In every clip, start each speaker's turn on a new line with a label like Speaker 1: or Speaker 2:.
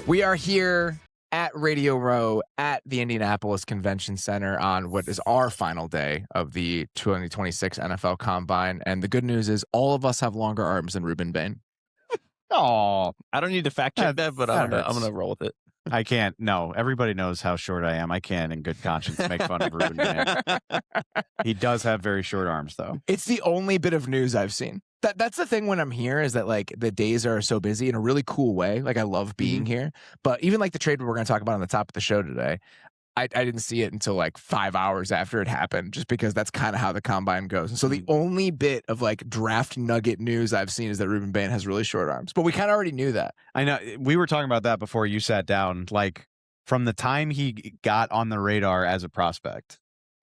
Speaker 1: We are here at Radio Row at the Indianapolis Convention Center on what is our final day of the 2026 NFL Combine. And the good news is all of us have longer arms than Rueben Bain.
Speaker 2: Oh, I don't need to fact check that, but I'm gonna roll with it.
Speaker 3: I can't. No, everybody knows how short I am. I can't, in good conscience, make fun of Rueben Bain. He does have very short arms, though.
Speaker 1: It's the only bit of news I've seen. That's the thing when I'm here is that, like, the days are so busy in a really cool way. Like, I love being here. But even, like, the trade we're going to talk about on the top of the show today, I didn't see it until, like, 5 hours after it happened, just because that's kind of how the Combine goes. And so the only bit of, like, draft nugget news I've seen is that Rueben Bain has really short arms. But we kind of already knew that.
Speaker 3: I know. We were talking about that before you sat down. Like, from the time he got on the radar as a prospect,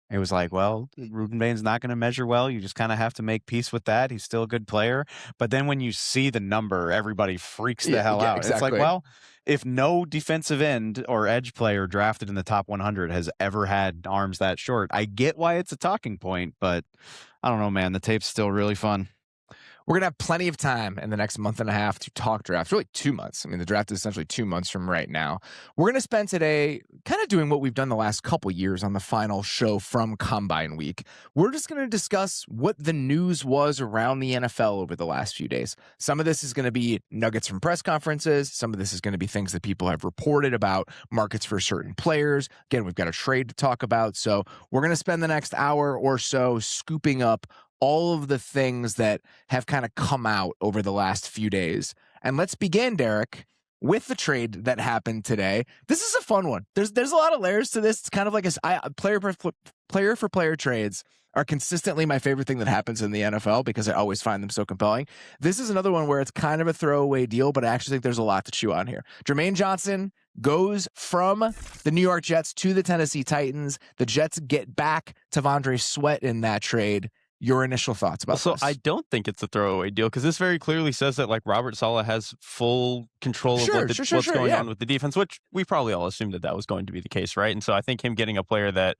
Speaker 3: it was like, well, Rueben Bain's not going to measure well. You just kind of have to make peace with that. He's still a good player. But then when you see the number, everybody freaks the hell out.
Speaker 1: Exactly.
Speaker 3: It's like, well, if no defensive end or edge player drafted in the top 100 has ever had arms that short, I get why it's a talking point, but I don't know, man. The tape's still really fun.
Speaker 1: We're going to have plenty of time in the next month and a half to talk draft. Really 2 months. I mean, the draft is essentially 2 months from right now. We're going to spend today kind of doing what we've done the last couple years on the final show from Combine Week. We're just going to discuss what the news was around the NFL over the last few days. Some of this is going to be nuggets from press conferences. Some of this is going to be things that people have reported about markets for certain players. Again, we've got a trade to talk about. So we're going to spend the next hour or so scooping up all of the things that have kind of come out over the last few days. And let's begin, Derek, with the trade that happened today. This is a fun one. There's a lot of layers to this. It's kind of like player for player trades are consistently my favorite thing that happens in the NFL because I always find them so compelling. This is another one where it's kind of a throwaway deal, but I actually think there's a lot to chew on here. Jermaine Johnson goes from the New York Jets to the Tennessee Titans. The Jets get back T'Vondre Sweat in that trade. Your initial thoughts about this?
Speaker 2: I don't think it's a throwaway deal because this very clearly says that, like, Robert Saleh has full control of what's going on with the defense, which we probably all assumed that was going to be the case, right? And so I think him getting a player that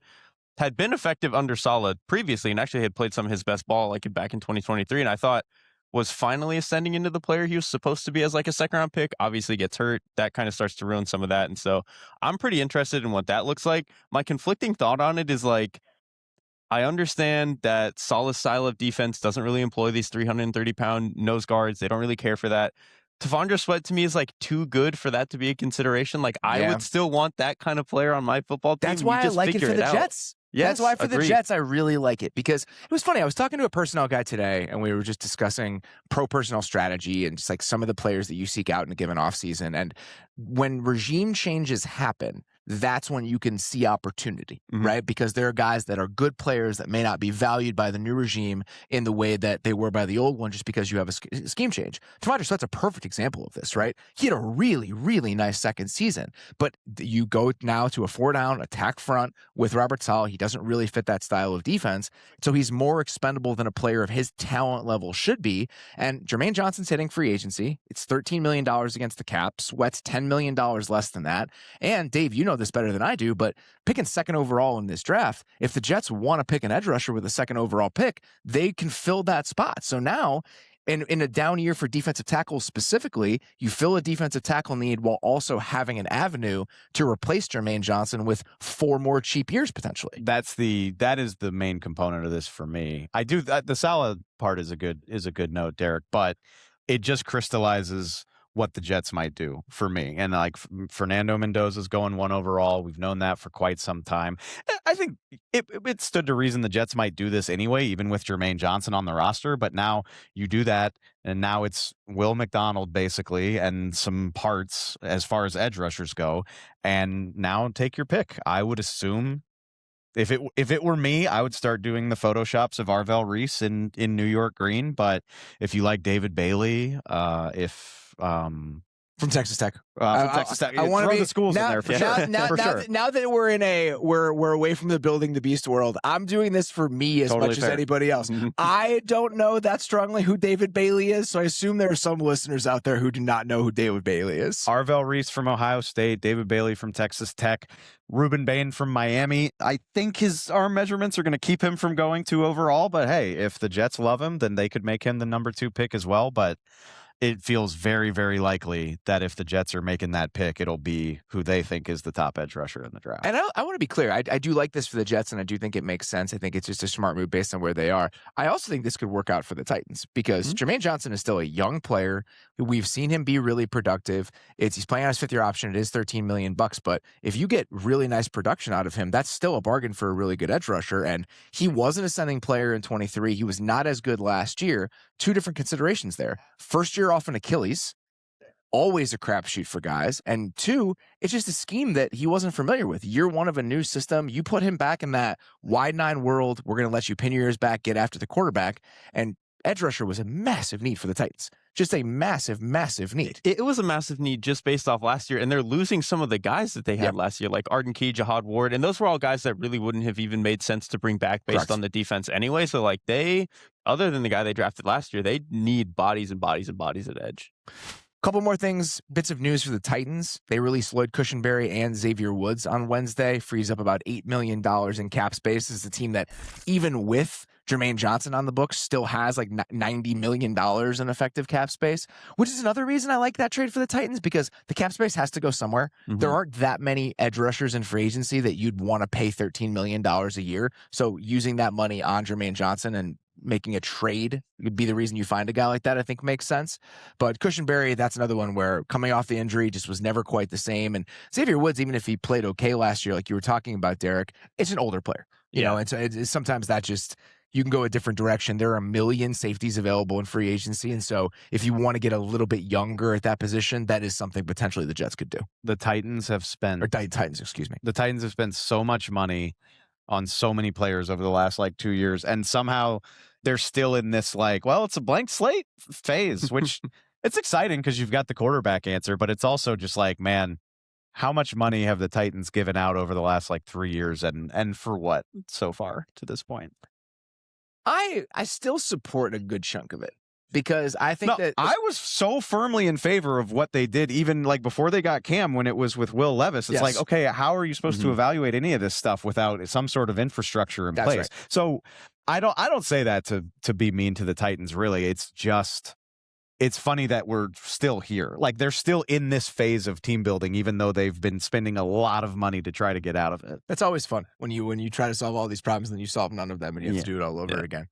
Speaker 2: had been effective under Saleh previously and actually had played some of his best ball like back in 2023, and I thought was finally ascending into the player he was supposed to be as like a second-round pick, obviously gets hurt. That kind of starts to ruin some of that. And so I'm pretty interested in what that looks like. My conflicting thought on it is, like, I understand that Saleh's style of defense doesn't really employ these 330-pound nose guards. They don't really care for that. T'Vondre Sweat to me is, like, too good for that to be a consideration. Like, I would still want that kind of player on my football team.
Speaker 1: That's why I like it for the Jets.
Speaker 2: Yes,
Speaker 1: that's why for
Speaker 2: agreed.
Speaker 1: the Jets, I really like it because it was funny. I was talking to a personnel guy today and we were just discussing pro personnel strategy and just like some of the players that you seek out in a given offseason. And when regime changes happen, that's when you can see opportunity, right? Because there are guys that are good players that may not be valued by the new regime in the way that they were by the old one just because you have a scheme change. T'Vondre Sweat's a perfect example of this, right? He had a really, really nice second season, but you go now to a 4-down attack front with Robert Saleh. He doesn't really fit that style of defense, so he's more expendable than a player of his talent level should be. And Jermaine Johnson's hitting free agency. It's $13 million against the cap. Sweat's $10 million less than that. And Dave, you know this better than I do, but picking second overall in this draft, if the Jets want to pick an edge rusher with a second overall pick, they can fill that spot. So now, in a down year for defensive tackles specifically, you fill a defensive tackle need while also having an avenue to replace Jermaine Johnson with 4 more cheap years potentially.
Speaker 3: That is the main component of this for me. I do the Saleh part is a good note, Derek, but it just crystallizes what the Jets might do for me. And like Fernando Mendoza's going 1 overall. We've known that for quite some time. I think it stood to reason the Jets might do this anyway, even with Jermaine Johnson on the roster. But now you do that, and now it's Will McDonald basically and some parts as far as edge rushers go. And now take your pick. I would assume if it were me, I would start doing the photoshops of Arvell Reese in New York green. But if you like David Bailey,
Speaker 1: from Texas Tech.
Speaker 3: Texas Tech.
Speaker 1: I want to be
Speaker 3: the schools
Speaker 1: now,
Speaker 3: in there for
Speaker 1: sure. Now that we're away from the building the beast world, I'm doing this for me as
Speaker 3: Totally
Speaker 1: much
Speaker 3: fair.
Speaker 1: as anybody else. I don't know that strongly who David Bailey is, so I assume there are some listeners out there who do not know who David Bailey is.
Speaker 3: Arvell Reese from Ohio State, David Bailey from Texas Tech, Rueben Bain from Miami. I think his arm measurements are going to keep him from going 2 overall, but hey, if the Jets love him, then they could make him the number 2 pick as well. But it feels very, very likely that if the Jets are making that pick, it'll be who they think is the top edge rusher in the draft.
Speaker 1: And I want to be clear. I do like this for the Jets, and I do think it makes sense. I think it's just a smart move based on where they are. I also think this could work out for the Titans because Jermaine Johnson is still a young player. We've seen him be really productive. He's playing on his fifth-year option. It is $13 million, but if you get really nice production out of him, that's still a bargain for a really good edge rusher. And he was an ascending player in 23. He was not as good last year. Two different considerations there. First year off an Achilles, always a crapshoot for guys. And two, it's just a scheme that he wasn't familiar with. Year one of a new system, you put him back in that wide nine world. We're going to let you pin your ears back, get after the quarterback. And edge rusher was a massive need for the Titans. Just a massive, massive need.
Speaker 2: It was a massive need just based off last year. And they're losing some of the guys that they had last year, like Arden Key, Jahad Ward. And those were all guys that really wouldn't have even made sense to bring back based on the defense anyway. So like other than the guy they drafted last year, they need bodies and bodies and bodies at edge.
Speaker 1: Couple more things, bits of news for the Titans. They released Lloyd Cushenberry and Xavier Woods on Wednesday, frees up about $8 million in cap space. This is a team that, even with Jermaine Johnson on the books, still has like $90 million in effective cap space, which is another reason I like that trade for the Titans, because the cap space has to go somewhere. There aren't that many edge rushers in free agency that you'd want to pay $13 million a year. So using that money on Jermaine Johnson and making a trade would be the reason you find a guy like that, I think makes sense. But Cushenberry, that's another one where coming off the injury just was never quite the same. And Xavier Woods, even if he played okay last year, like you were talking about, Derek, it's an older player, you know, and so sometimes that just, you can go a different direction. There are a million safeties available in free agency. And so if you want to get a little bit younger at that position, that is something potentially the Jets could do.
Speaker 3: The Titans have spent, the Titans have spent so much money on so many players over the last like 2 years, and somehow they're still in this like, well, it's a blank slate phase, which it's exciting because you've got the quarterback answer, but it's also just like, man, how much money have the Titans given out over the last like 3 years, and for what so far to this point?
Speaker 1: I still support a good chunk of it, because I think that
Speaker 3: I was so firmly in favor of what they did, even like before they got Cam, when it was with Will Levis. It's like, okay, how are you supposed to evaluate any of this stuff without some sort of infrastructure in place? Right. So I don't say that to be mean to the Titans, really. It's just, it's funny that we're still here. Like, they're still in this phase of team building, even though they've been spending a lot of money to try to get out of it.
Speaker 1: That's always fun when you try to solve all these problems and then you solve none of them and you have to do it all over again.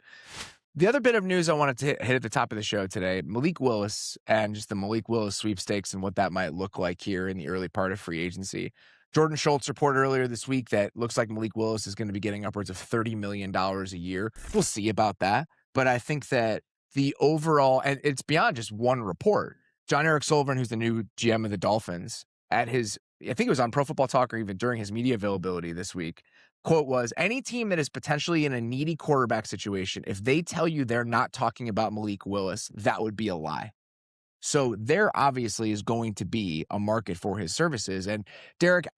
Speaker 1: The other bit of news I wanted to hit at the top of the show today, Malik Willis and just the Malik Willis sweepstakes and what that might look like here in the early part of free agency. Jordan Schultz reported earlier this week that looks like Malik Willis is going to be getting upwards of $30 million a year. We'll see about that. But I think that the overall, and it's beyond just one report. John Eric Sullivan, who's the new GM of the Dolphins, at his, I think it was on Pro Football Talk or even during his media availability this week, quote was, any team that is potentially in a needy quarterback situation, if they tell you they're not talking about Malik Willis, that would be a lie. So there obviously is going to be a market for his services. And Derek,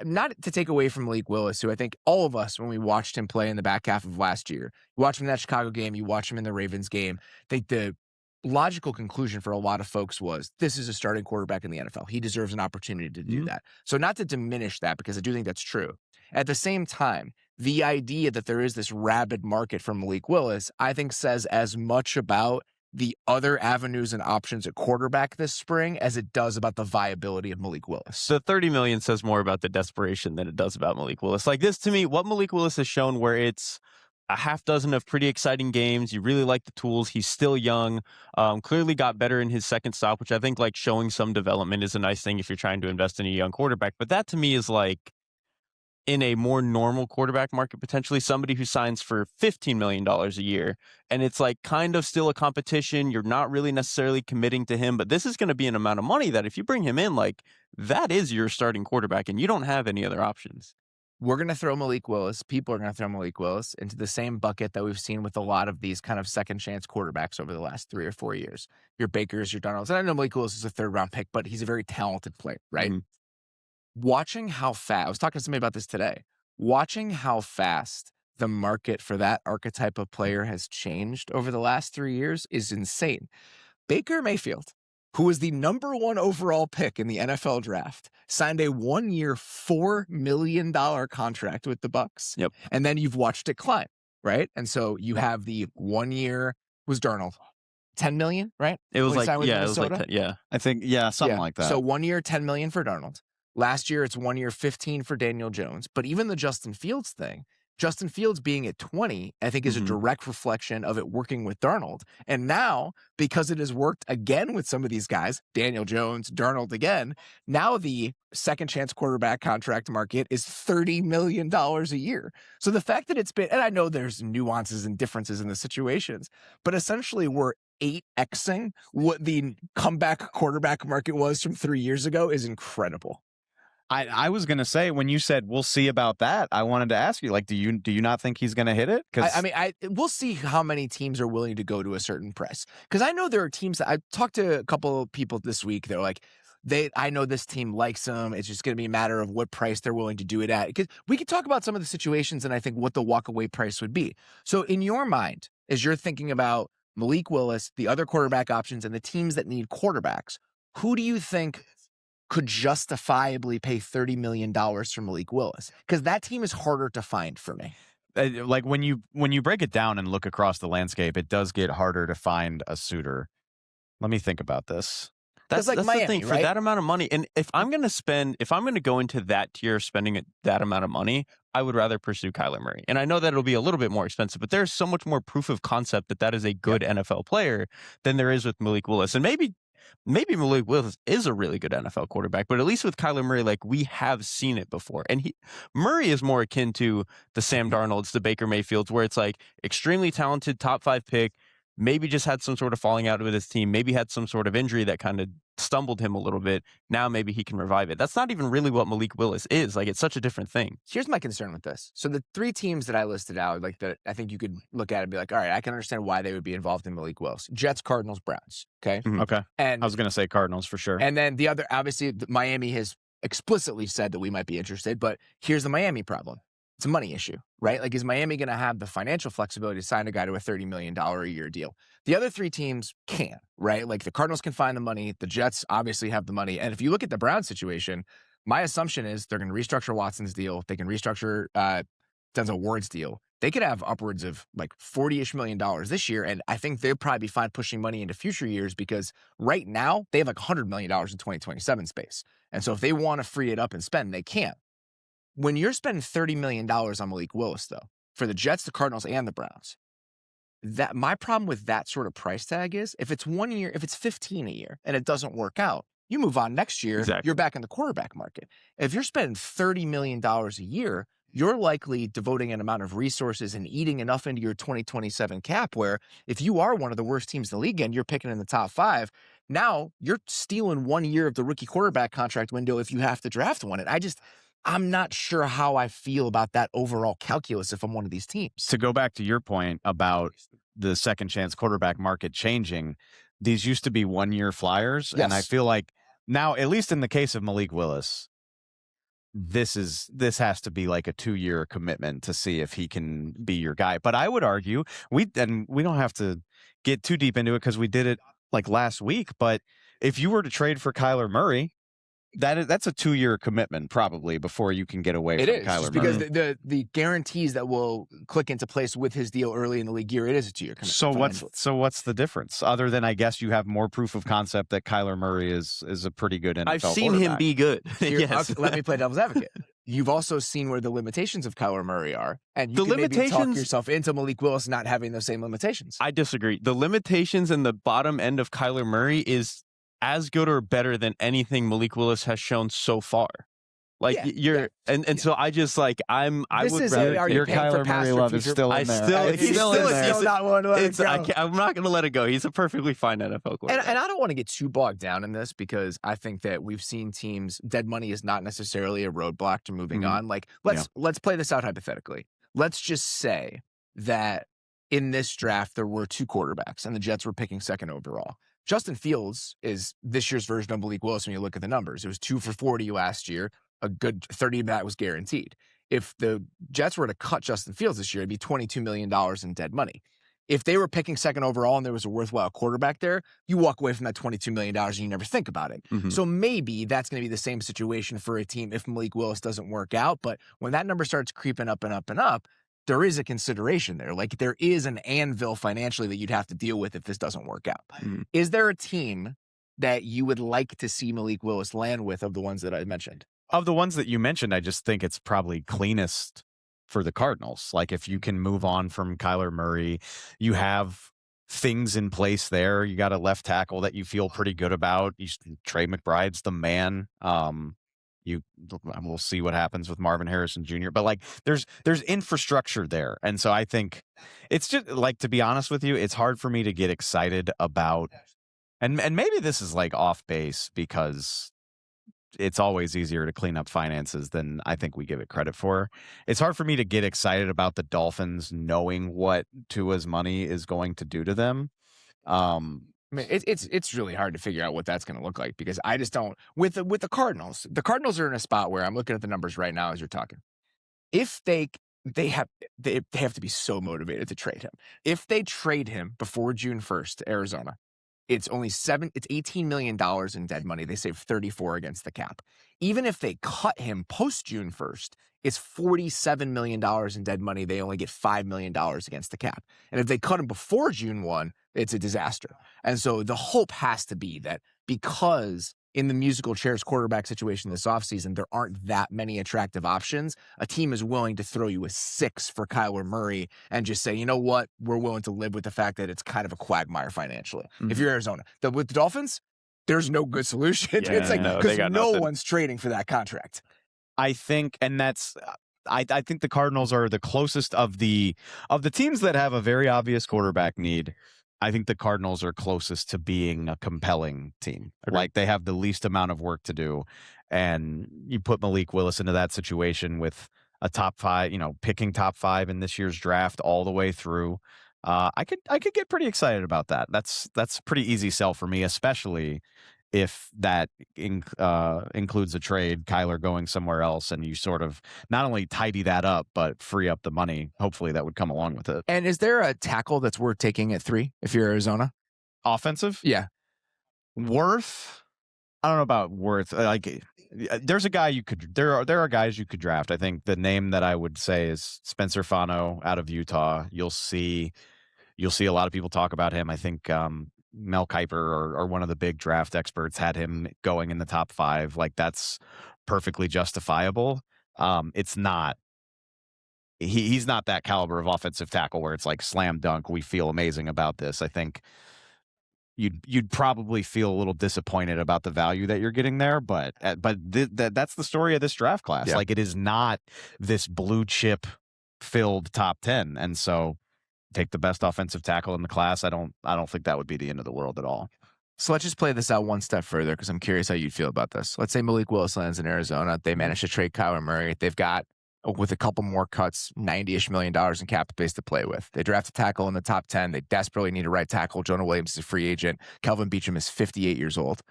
Speaker 1: not to take away from Malik Willis, who I think all of us, when we watched him play in the back half of last year, you watch him in that Chicago game, you watch him in the Ravens game, I think the logical conclusion for a lot of folks was, this is a starting quarterback in the NFL. He deserves an opportunity to do that. So not to diminish that, because I do think that's true. At the same time, the idea that there is this rabid market for Malik Willis, I think says as much about the other avenues and options at quarterback this spring as it does about the viability of Malik Willis.
Speaker 2: The $30 million says more about the desperation than it does about Malik Willis. Like this, to me, what Malik Willis has shown, where it's a half dozen of pretty exciting games. You really like the tools. He's still young. Clearly got better in his second stop, which I think like showing some development is a nice thing if you're trying to invest in a young quarterback. But that to me is like, in a more normal quarterback market, potentially somebody who signs for $15 million a year. And it's like kind of still a competition. You're not really necessarily committing to him, but this is going to be an amount of money that if you bring him in, like that is your starting quarterback and you don't have any other options.
Speaker 1: We're going to throw Malik Willis. People are going to throw Malik Willis into the same bucket that we've seen with a lot of these kind of second chance quarterbacks over the last 3 or 4 years. Your Bakers, your Darnolds. And I know Malik Willis is a third round pick, but he's a very talented player, right? Watching how fast, I was talking to somebody about this today, watching how fast the market for that archetype of player has changed over the last 3 years is insane. Baker Mayfield, who was the #1 overall pick in the NFL draft, signed a 1-year, $4 million contract with the Bucs.
Speaker 2: Yep.
Speaker 1: And then you've watched it climb, right? And so you have the 1 year was Darnold. $10 million, right?
Speaker 2: It was
Speaker 1: When he
Speaker 2: like,
Speaker 1: signed with
Speaker 2: yeah, it was like,
Speaker 1: Minnesota?
Speaker 2: yeah.
Speaker 3: I think, something like that.
Speaker 1: So 1 year, $10 million for Darnold. Last year, it's 1 year, 15 for Daniel Jones. But even the Justin Fields thing, Justin Fields being at 20, I think is a direct reflection of it working with Darnold. And now, because it has worked again with some of these guys, Daniel Jones, Darnold again, now the second chance quarterback contract market is $30 million a year. So the fact that it's been, and I know there's nuances and differences in the situations, but essentially we're 8xing what the comeback quarterback market was from 3 years ago is incredible.
Speaker 3: I was going to say, when you said we'll see about that, I wanted to ask you, like, do you not think he's going to hit it?
Speaker 1: We'll see how many teams are willing to go to a certain price. Because I know there are teams that I talked to a couple of people this week. They're like, I know this team likes him. It's just going to be a matter of what price they're willing to do it at. Because we could talk about some of the situations and I think what the walkaway price would be. So in your mind, as you're thinking about Malik Willis, the other quarterback options, and the teams that need quarterbacks, who do you think could justifiably pay $30 million for Malik Willis? Because that team is harder to find for me.
Speaker 3: Like when you break it down and look across the landscape, it does get harder to find a suitor. Let me think about this.
Speaker 2: That's
Speaker 1: Miami,
Speaker 2: the thing,
Speaker 1: right?
Speaker 2: For that amount of money. And if I'm going to go into that tier of spending that amount of money, I would rather pursue Kyler Murray. And I know that it'll be a little bit more expensive, but there's so much more proof of concept that is a good NFL player than there is with Malik Willis. And maybe Malik Willis is a really good NFL quarterback, but at least with Kyler Murray, like, we have seen it before. And Murray is more akin to the Sam Darnolds, the Baker Mayfields, where it's like extremely talented, top 5 pick, maybe just had some sort of falling out with his team, maybe had some sort of injury that kind of stumbled him a little bit. Now maybe he can revive it. That's not even really what Malik Willis is. Like, it's such a different thing.
Speaker 1: Here's my concern with this. So the 3 teams that I listed out, like, that I think you could look at and be like, all right, I can understand why they would be involved in Malik Willis. Jets, Cardinals, Browns. Okay.
Speaker 3: Okay.
Speaker 1: And
Speaker 3: I was going to say Cardinals for sure.
Speaker 1: And then the other, obviously, Miami has explicitly said that we might be interested, but here's the Miami problem. It's a money issue, right? Like, is Miami going to have the financial flexibility to sign a guy to a $30 million a year deal? The other 3 teams can, right? Like, the Cardinals can find the money. The Jets obviously have the money. And if you look at the Browns situation, my assumption is they're going to restructure Watson's deal. They can restructure Denzel Ward's deal. They could have upwards of like $40-ish million this year. And I think they'll probably be fine pushing money into future years because right now they have like $100 million in 2027 space. And so if they want to free it up and spend, they can. When you're spending $30 million on Malik Willis, though, for the Jets, the Cardinals, and the Browns, that my problem with that sort of price tag is if it's 1 year, if it's 15 a year and it doesn't work out, you move on next year, You're back in the quarterback market. If you're spending $30 million a year, you're likely devoting an amount of resources and eating enough into your 2027 cap where if you are one of the worst teams in the league and you're picking in the top 5, now you're stealing 1 year of the rookie quarterback contract window if you have to draft one. And I'm not sure how I feel about that overall calculus if I'm one of these teams.
Speaker 3: To go back to your point about the second chance quarterback market changing, these used to be 1 year flyers. Yes. And I feel like now, at least in the case of Malik Willis, this has to be like a 2-year commitment to see if he can be your guy. But I would argue we don't have to get too deep into it because we did it like last week. But if you were to trade for Kyler Murray, that's a 2-year commitment probably before you can get away from Kyler Murray.
Speaker 1: Because the guarantees that will click into place with his deal early in the league year, it is a 2-year commitment.
Speaker 3: So what's the difference? Other than I guess you have more proof of concept that Kyler Murray is a pretty good NFL
Speaker 2: I've seen him be good.
Speaker 1: Yes. Let me play devil's advocate. You've also seen where the limitations of Kyler Murray are, and you can maybe talk yourself into Malik Willis not having those same limitations.
Speaker 2: I disagree. The limitations in the bottom end of Kyler Murray is as good or better than anything Malik Willis has shown so far. Like so I just like I would rather
Speaker 3: your Kyler Murray love is still in there.
Speaker 1: He's still in there. Not one to let it go.
Speaker 2: I'm not going to let it go. He's a perfectly fine NFL quarterback.
Speaker 1: And I don't want to get too bogged down in this because I think that we've seen teams dead money is not necessarily a roadblock to moving on. Like let's play this out hypothetically. Let's just say that in this draft there were 2 quarterbacks and the Jets were picking second overall. Justin Fields is this year's version of Malik Willis when you look at the numbers. It was 2 for 40 last year. A good 30 of that was guaranteed. If the Jets were to cut Justin Fields this year, it'd be $22 million in dead money. If they were picking second overall and there was a worthwhile quarterback there, you walk away from that $22 million and you never think about it. Mm-hmm. So maybe that's going to be the same situation for a team if Malik Willis doesn't work out. But when that number starts creeping up and up and up, there is a consideration there. Like, there is an anvil financially that you'd have to deal with if this doesn't work out. Mm-hmm. Is there a team that you would like to see Malik Willis land with of the ones that I mentioned?
Speaker 3: Of the ones that you mentioned, I just think it's probably cleanest for the Cardinals. Like, if you can move on from Kyler Murray, you have things in place there. You got a left tackle that you feel pretty good about. Trey McBride's the man. We'll see what happens with Marvin Harrison Jr. But like, there's infrastructure there, and so I think it's just like, to be honest with you, it's hard for me to get excited about. And maybe this is like off base because it's always easier to clean up finances than I think we give it credit for. It's hard for me to get excited about the Dolphins knowing what Tua's money is going to do to them.
Speaker 1: I mean, it's really hard to figure out what that's going to look like, because I just don't. With the Cardinals, are in a spot where I'm looking at the numbers right now as you're talking. If they have to be so motivated to trade him. If they trade him before June 1st to Arizona, it's $18 million in dead money. They save 34 against the cap. Even if they cut him post June 1st, it's $47 million in dead money. They only get $5 million against the cap. And if they cut him before June 1, it's a disaster. And so the hope has to be that, because in the musical chairs quarterback situation this offseason, there aren't that many attractive options, a team is willing to throw you a 6 for Kyler Murray and just say, you know what, we're willing to live with the fact that it's kind of a quagmire financially. Mm-hmm. If you're Arizona. With the Dolphins, there's no good solution. It's like, because no one's trading for that contract.
Speaker 3: I think, and that's, I think the Cardinals are the closest of the teams that have a very obvious quarterback need. I think the Cardinals are closest to being a compelling team. Okay. Like, they have the least amount of work to do. And you put Malik Willis into that situation with a top 5, picking top 5 in this year's draft all the way through. I could get pretty excited about that. That's a pretty easy sell for me, especially if that includes a trade, Kyler going somewhere else, and you sort of not only tidy that up, but free up the money, hopefully, that would come along with it.
Speaker 1: And is there a tackle that's worth taking at 3 if you're Arizona?
Speaker 3: Offensive?
Speaker 1: Yeah.
Speaker 3: Worth? I don't know about worth. Like, there's a guy there are guys you could draft. I think the name that I would say is Spencer Fano out of Utah. You'll see a lot of people talk about him. I think Mel Kiper or one of the big draft experts had him going in the top 5. Like, that's perfectly justifiable. It's not. He's not that caliber of offensive tackle where it's like slam dunk, we feel amazing about this. I think you'd probably feel a little disappointed about the value that you're getting there, but that's the story of this draft class. Yeah. Like, it is not this blue chip filled top 10, and so take the best offensive tackle in the class. I don't think that would be the end of the world at all.
Speaker 1: So let's just play this out one step further, because I'm curious how you'd feel about this. Let's say Malik Willis lands in Arizona. They manage to trade Kyler Murray. They've got, with a couple more cuts, $90-ish million in cap space to play with. They draft a tackle in the top 10. They desperately need a right tackle. Jonah Williams is a free agent. Kelvin Beachum is 58 years old.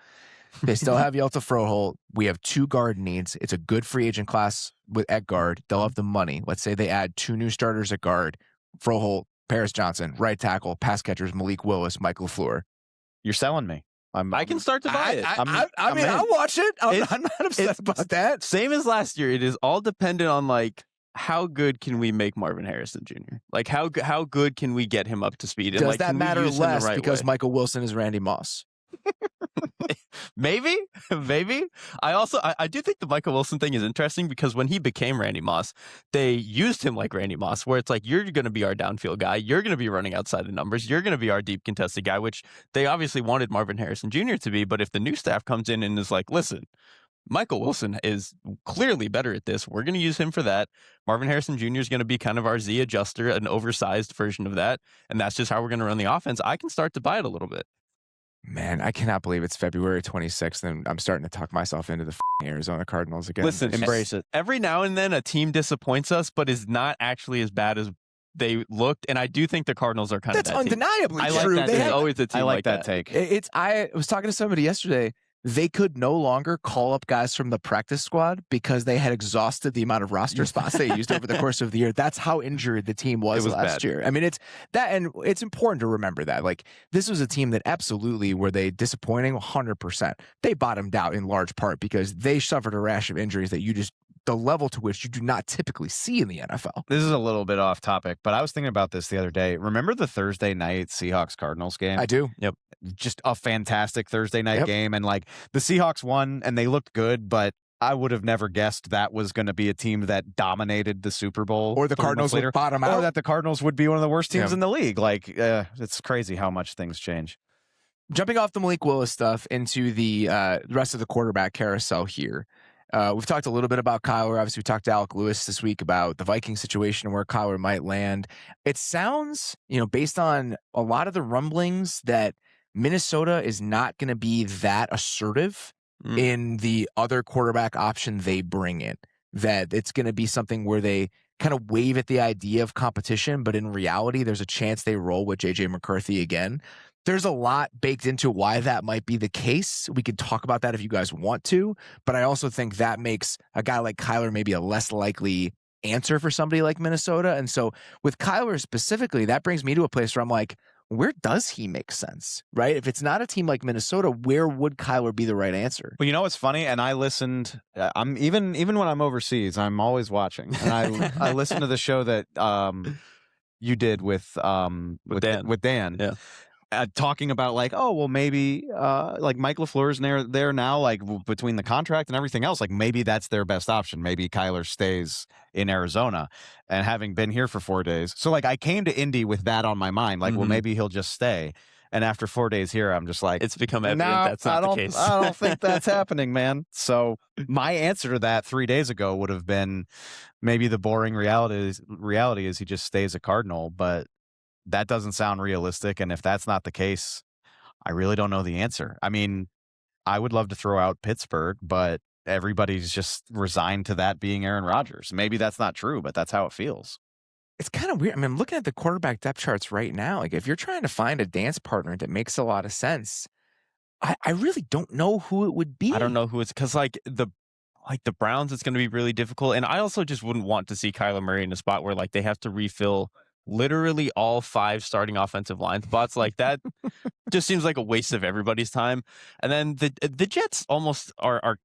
Speaker 1: They still have Yelta Froholt. We have 2 guard needs. It's a good free agent class at guard. They'll have the money. Let's say they add 2 new starters at guard. Froholt, Paris Johnson, right tackle, pass catchers, Malik Willis, Mike LaFleur.
Speaker 3: You're selling me.
Speaker 2: I can start to buy it.
Speaker 1: I'll watch it. I'm not upset about that.
Speaker 2: Same as last year. It is all dependent on, like, how good can we make Marvin Harrison Jr.? Like, how good can we get him up to speed? And,
Speaker 1: does
Speaker 2: like,
Speaker 1: that matter less because
Speaker 2: way?
Speaker 1: Michael Wilson is Randy Moss?
Speaker 2: Maybe. I do think the Michael Wilson thing is interesting, because when he became Randy Moss, they used him like Randy Moss, where it's like, you're going to be our downfield guy. You're going to be running outside the numbers. You're going to be our deep contested guy, which they obviously wanted Marvin Harrison Jr. to be. But if the new staff comes in and is like, listen, Michael Wilson is clearly better at this, we're going to use him for that. Marvin Harrison Jr. is going to be kind of our Z adjuster, an oversized version of that. And that's just how we're going to run the offense. I can start to buy it a little bit.
Speaker 1: Man, I cannot believe it's February 26th and I'm starting to talk myself into the Arizona Cardinals again.
Speaker 2: Listen,
Speaker 3: embrace it.
Speaker 2: Every now and then a team disappoints us, but is not actually as bad as they looked. And I do think the Cardinals are kind of that
Speaker 1: That's undeniably
Speaker 2: team.
Speaker 1: true.
Speaker 2: I like that. There's always a team
Speaker 3: I like that take.
Speaker 1: I was talking to somebody yesterday. They could no longer call up guys from the practice squad because they had exhausted the amount of roster spots they used over the course of the year. That's how injured the team was last
Speaker 2: bad.
Speaker 1: year. I mean, it's that, and it's important to remember that. Like, this was a team that absolutely were they disappointing 100%. They bottomed out in large part because they suffered a rash of injuries that you just the level to which you do not typically see in the NFL.
Speaker 3: This is a little bit off topic, but I was thinking about this the other day. Remember the Thursday night Seahawks-Cardinals game?
Speaker 1: I do.
Speaker 2: Yep.
Speaker 3: Just a fantastic Thursday night game. And like the Seahawks won and they looked good, but I would have never guessed that was going to be a team that dominated the Super Bowl.
Speaker 1: Or the Cardinals would bottom out.
Speaker 3: Or that the Cardinals would be one of the worst teams in the league. Like, it's crazy how much things change.
Speaker 1: Jumping off the Malik Willis stuff into the rest of the quarterback carousel here. We've talked a little bit about Kyler. Obviously, we talked to Alec Lewis this week about the Viking situation and where Kyler might land. It sounds, based on a lot of the rumblings, that Minnesota is not going to be that assertive in the other quarterback option they bring in. That it's going to be something where they kind of wave at the idea of competition, but in reality, there's a chance they roll with J.J. McCarthy again. There's a lot baked into why that might be the case. We could talk about that if you guys want to, but I also think that makes a guy like Kyler maybe a less likely answer for somebody like Minnesota. And so with Kyler specifically, that brings me to a place where I'm like, where does he make sense, right? If it's not a team like Minnesota, where would Kyler be the right answer?
Speaker 3: Well, you know what's funny? And I listened. I'm even when I'm overseas, I'm always watching. And I listened to the show that you did with Dan. With Dan.
Speaker 2: Yeah.
Speaker 3: Talking about like, oh, well, maybe like Mike LaFleur's there now, like between the contract and everything else, like maybe that's their best option. Maybe Kyler stays in Arizona, and having been here for 4 days. So like I came to Indy with that on my mind, like, well, maybe he'll just stay. And after 4 days here, I'm just like,
Speaker 2: it's become evident that's not the case.
Speaker 3: I don't think that's happening, man. So my answer to that 3 days ago would have been maybe the boring reality is he just stays a Cardinal, but that doesn't sound realistic. And if that's not the case, I really don't know the answer. I mean, I would love to throw out Pittsburgh, but everybody's just resigned to that being Aaron Rodgers. Maybe that's not true, but that's how it feels.
Speaker 1: It's kind of weird. I mean, I'm looking at the quarterback depth charts right now. Like, if you're trying to find a dance partner that makes a lot of sense, I really don't know who it would be.
Speaker 2: I don't know who it's, because the Browns, it's going to be really difficult. And I also just wouldn't want to see Kyler Murray in a spot where like they have to refill literally all 5 starting offensive line spots. Like that just seems like a waste of everybody's time. And then the Jets almost are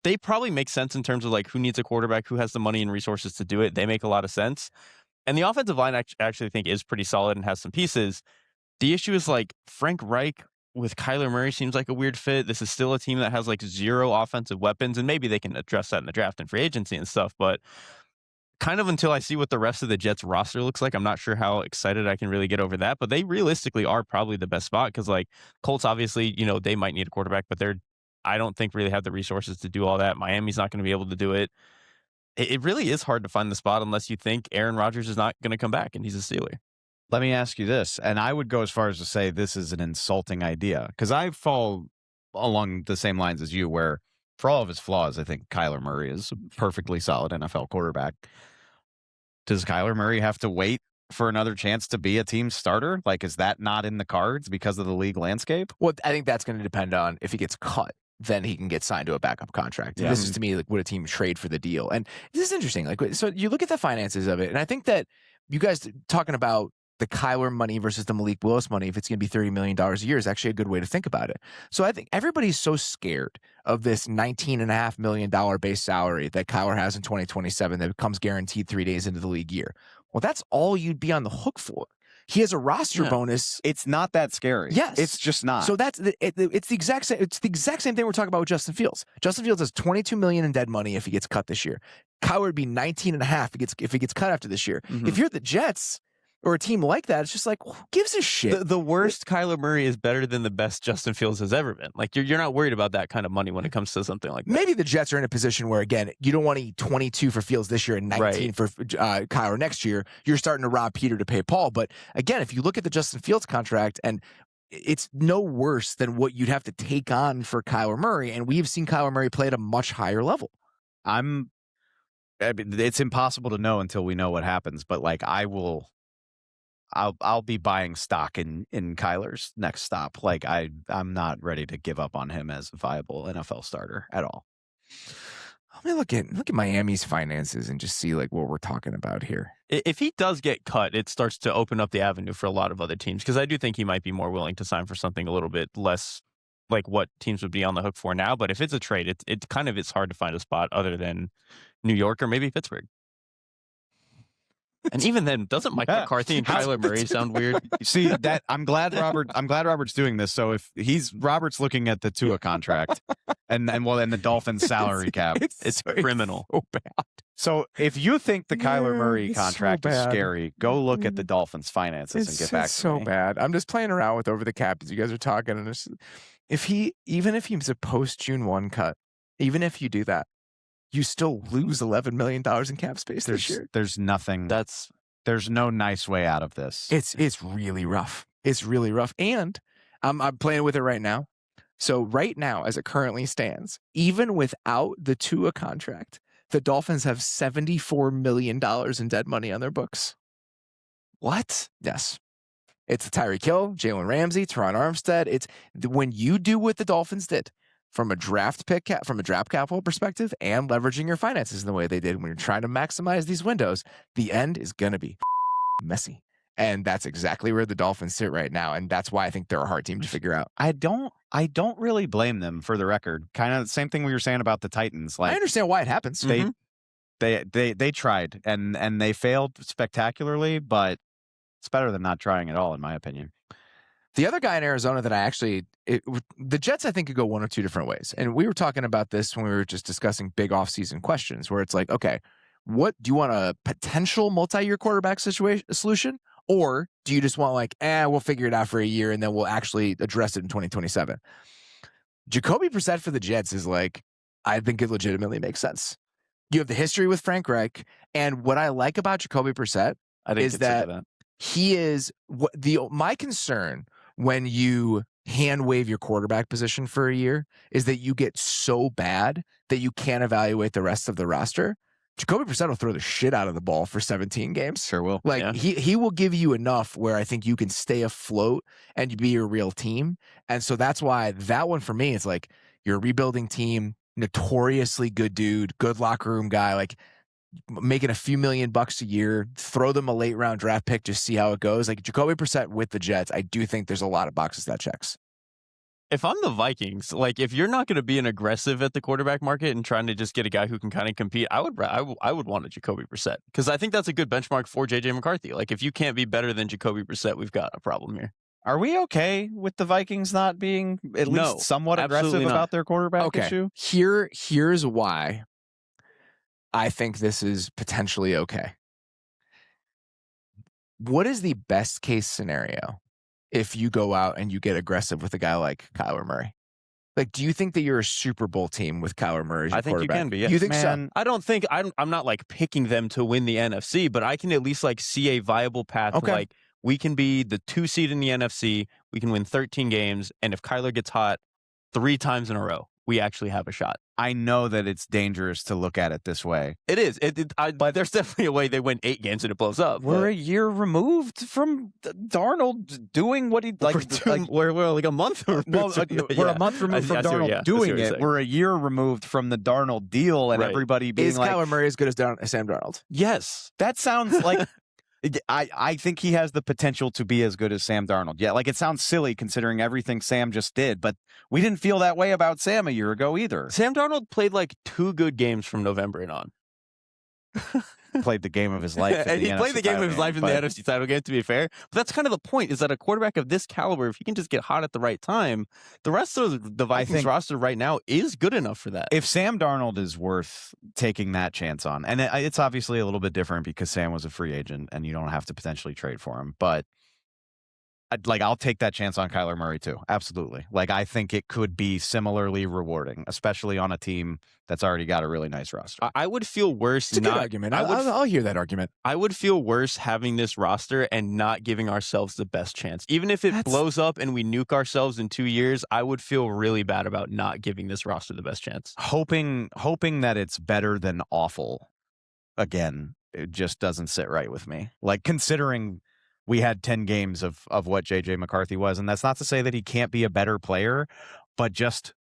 Speaker 2: they probably make sense in terms of like who needs a quarterback, who has the money and resources to do it. They make a lot of sense. And the offensive line I actually think is pretty solid and has some pieces. The issue is like Frank Reich with Kyler Murray seems like a weird fit. This is still a team that has like 0 offensive weapons, and maybe they can address that in the draft and free agency and stuff. But kind of until I see what the rest of the Jets roster looks like, I'm not sure how excited I can really get over that. But they realistically are probably the best spot because like Colts, obviously, they might need a quarterback, but I don't think really have the resources to do all that. Miami's not going to be able to do it. It really is hard to find the spot unless you think Aaron Rodgers is not going to come back and he's a Steeler.
Speaker 3: Let me ask you this, and I would go as far as to say this is an insulting idea because I fall along the same lines as you where for all of his flaws, I think Kyler Murray is a perfectly solid NFL quarterback. Does Kyler Murray have to wait for another chance to be a team starter? Like, is that not in the cards because of the league landscape?
Speaker 1: Well, I think that's going to depend on if he gets cut, then he can get signed to a backup contract. Yeah. This is to me like would a team trade for the deal? And this is interesting. Like, so you look at the finances of it, and I think that you guys talking about the Kyler money versus the Malik Willis money, if it's going to be $30 million a year, is actually a good way to think about it. So I think everybody's so scared of this $19.5 million base salary that Kyler has in 2027 that becomes guaranteed 3 days into the league year. Well, that's all you'd be on the hook for. He has a roster bonus.
Speaker 3: It's not that scary.
Speaker 1: Yes,
Speaker 3: it's just not.
Speaker 1: So it's the exact same. It's the exact same thing we're talking about with Justin Fields. Justin Fields has $22 million in dead money if he gets cut this year. Kyler would be $19.5 if he gets cut after this year. Mm-hmm. If you're the Jets or a team like that, it's just like, who gives a shit?
Speaker 2: The worst Kyler Murray is better than the best Justin Fields has ever been. Like, you're not worried about that kind of money when it comes to something like that.
Speaker 1: Maybe the Jets are in a position where, again, you don't want to eat 22 for Fields this year and 19 for Kyler next year. You're starting to rob Peter to pay Paul. But again, if you look at the Justin Fields contract, and it's no worse than what you'd have to take on for Kyler Murray, and we've seen Kyler Murray play at a much higher level.
Speaker 3: It's impossible to know until we know what happens, but like I'll be buying stock in Kyler's next stop. Like I'm not ready to give up on him as a viable NFL starter at all.
Speaker 1: Let me look at Miami's finances and just see like what we're talking about here.
Speaker 2: If he does get cut, it starts to open up the avenue for a lot of other teams because I do think he might be more willing to sign for something a little bit less like what teams would be on the hook for now. But if it's a trade, it's hard to find a spot other than New York or maybe Pittsburgh. And even then, doesn't Mike McCarthy and Kyler Murray sound weird?
Speaker 3: See that I'm glad Robert's doing this. So if Robert's looking at the Tua contract and the Dolphins salary cap,
Speaker 2: it's criminal.
Speaker 1: So bad.
Speaker 3: So if you think the Kyler Murray contract is scary, go look at the Dolphins finances and get back to
Speaker 1: so
Speaker 3: me.
Speaker 1: Bad. I'm just playing around with over the cap as you guys are talking, and even if he's a post June 1 cut, even if you do that, you still lose $11 million in cap space this year.
Speaker 3: There's nothing. There's no nice way out of this.
Speaker 1: It's really rough. It's really rough. And I'm playing with it right now. So right now, as it currently stands, even without the Tua contract, the Dolphins have $74 million in dead money on their books.
Speaker 2: What?
Speaker 1: Yes. It's Tyreek Hill, Jalen Ramsey, Teron Armstead. It's when you do what the Dolphins did, from a draft capital perspective and leveraging your finances in the way they did when you're trying to maximize these windows, the end is going to be messy. And that's exactly where the Dolphins sit right now. And that's why I think they're a hard team to figure out.
Speaker 3: I don't really blame them, for the record. Kind of the same thing we were saying about the Titans. Like,
Speaker 1: I understand why it happens.
Speaker 3: They tried and they failed spectacularly, but it's better than not trying at all, in my opinion.
Speaker 1: The other guy in Arizona that the Jets, I think, could go one of two different ways. And we were talking about this when we were just discussing big offseason questions, where it's like, okay, what do you want, a potential multi-year quarterback solution? Or do you just want we'll figure it out for a year and then we'll actually address it in 2027? Jacoby Brissett for the Jets is I think it legitimately makes sense. You have the history with Frank Reich. And what I like about Jacoby Brissett is that he is my concern when you hand wave your quarterback position for a year is that you get so bad that you can't evaluate the rest of the roster. Jacoby Brissett will throw the shit out of the ball for 17 games.
Speaker 3: Sure will.
Speaker 1: He will give you enough where I think you can stay afloat and be a real team. And so that's why that one for me is you're a rebuilding team, notoriously good dude, good locker room guy, making a few $1 million a year, throw them a late round draft pick, just see how it goes. Jacoby Brissett with the Jets, I do think there's a lot of boxes that checks.
Speaker 2: If I'm the Vikings, if you're not going to be an aggressive at the quarterback market and trying to just get a guy who can kind of compete, I would want a Jacoby Brissett, because I think that's a good benchmark for JJ McCarthy. If you can't be better than Jacoby Brissett, we've got a problem here.
Speaker 3: Are we okay with the Vikings not being at least somewhat aggressive about their quarterback issue?
Speaker 1: Here's why I think this is potentially okay. What is the best case scenario if you go out and you get aggressive with a guy like Kyler Murray? Do you think that you're a Super Bowl team with Kyler Murray as your quarterback?
Speaker 2: You can be, yes.
Speaker 1: You think so?
Speaker 2: I don't think, I'm not picking them to win the NFC, but I can at least see a viable path.
Speaker 1: Okay.
Speaker 2: We can be the 2 seed in the NFC, we can win 13 games, and if Kyler gets hot 3 times in a row, we actually have a shot.
Speaker 3: I know that it's dangerous to look at it this way.
Speaker 2: It is. But there's definitely a way they win 8 games and it blows up.
Speaker 3: We're a year removed from Darnold doing what he
Speaker 2: we're a month.
Speaker 3: We're a month removed from Darnold doing it. We're a year removed from the Darnold deal, and everybody being
Speaker 1: is Kyler Murray as good as Sam Darnold?
Speaker 3: Yes, that sounds like. I think he has the potential to be as good as Sam Darnold. Yeah, it sounds silly considering everything Sam just did, but we didn't feel that way about Sam a year ago either.
Speaker 2: Sam Darnold played 2 good games from November and on.
Speaker 3: Played the game of his life.
Speaker 2: He played the game of his life in the NFC title game, to be fair. But that's kind of the point, is that a quarterback of this caliber, if he can just get hot at the right time, the rest of the Vikings roster right now is good enough for that.
Speaker 3: If Sam Darnold is worth taking that chance on, and it's obviously a little bit different because Sam was a free agent and you don't have to potentially trade for him, but I'll take that chance on Kyler Murray too. Absolutely. I think it could be similarly rewarding, especially on a team that's already got a really nice roster.
Speaker 2: I would feel worse.
Speaker 1: It's a good argument. I'll hear that argument.
Speaker 2: I would feel worse having this roster and not giving ourselves the best chance. Even if it blows up and we nuke ourselves in 2 years, I would feel really bad about not giving this roster the best chance.
Speaker 3: Hoping that it's better than awful, again, it just doesn't sit right with me. Considering we had 10 games of what J.J. McCarthy was. And that's not to say that he can't be a better player, but just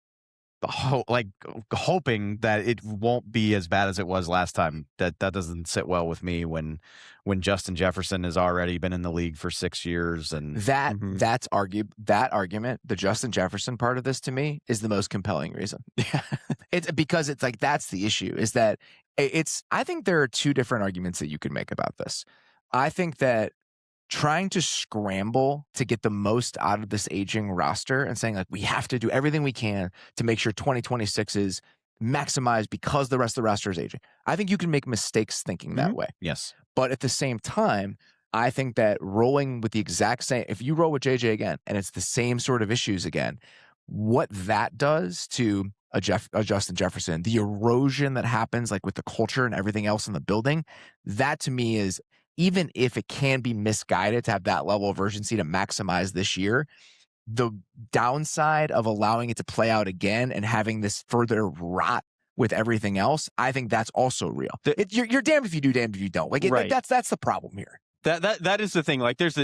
Speaker 3: hoping that it won't be as bad as it was last time. That doesn't sit well with me when Justin Jefferson has already been in the league for 6 years. And
Speaker 1: that argument, the Justin Jefferson part of this to me is the most compelling reason. It's because it's that's the issue, is that I think there are two different arguments that you could make about this. I think that trying to scramble to get the most out of this aging roster and saying like we have to do everything we can to make sure 2026 is maximized because the rest of the roster is aging. I think you can make mistakes thinking that way.
Speaker 3: Yes.
Speaker 1: But at the same time, I think that rolling with the exact same, if you roll with JJ again and it's the same sort of issues again, what that does to a Justin Jefferson, the erosion that happens like with the culture and everything else in the building, that to me is, even if it can be misguided to have that level of urgency to maximize this year, the downside of allowing it to play out again and having this further rot with everything else, I think that's also real. You're damned if you do, damned if you don't. Like,
Speaker 2: right.
Speaker 1: That's the problem here.
Speaker 2: That is the thing. Like, there's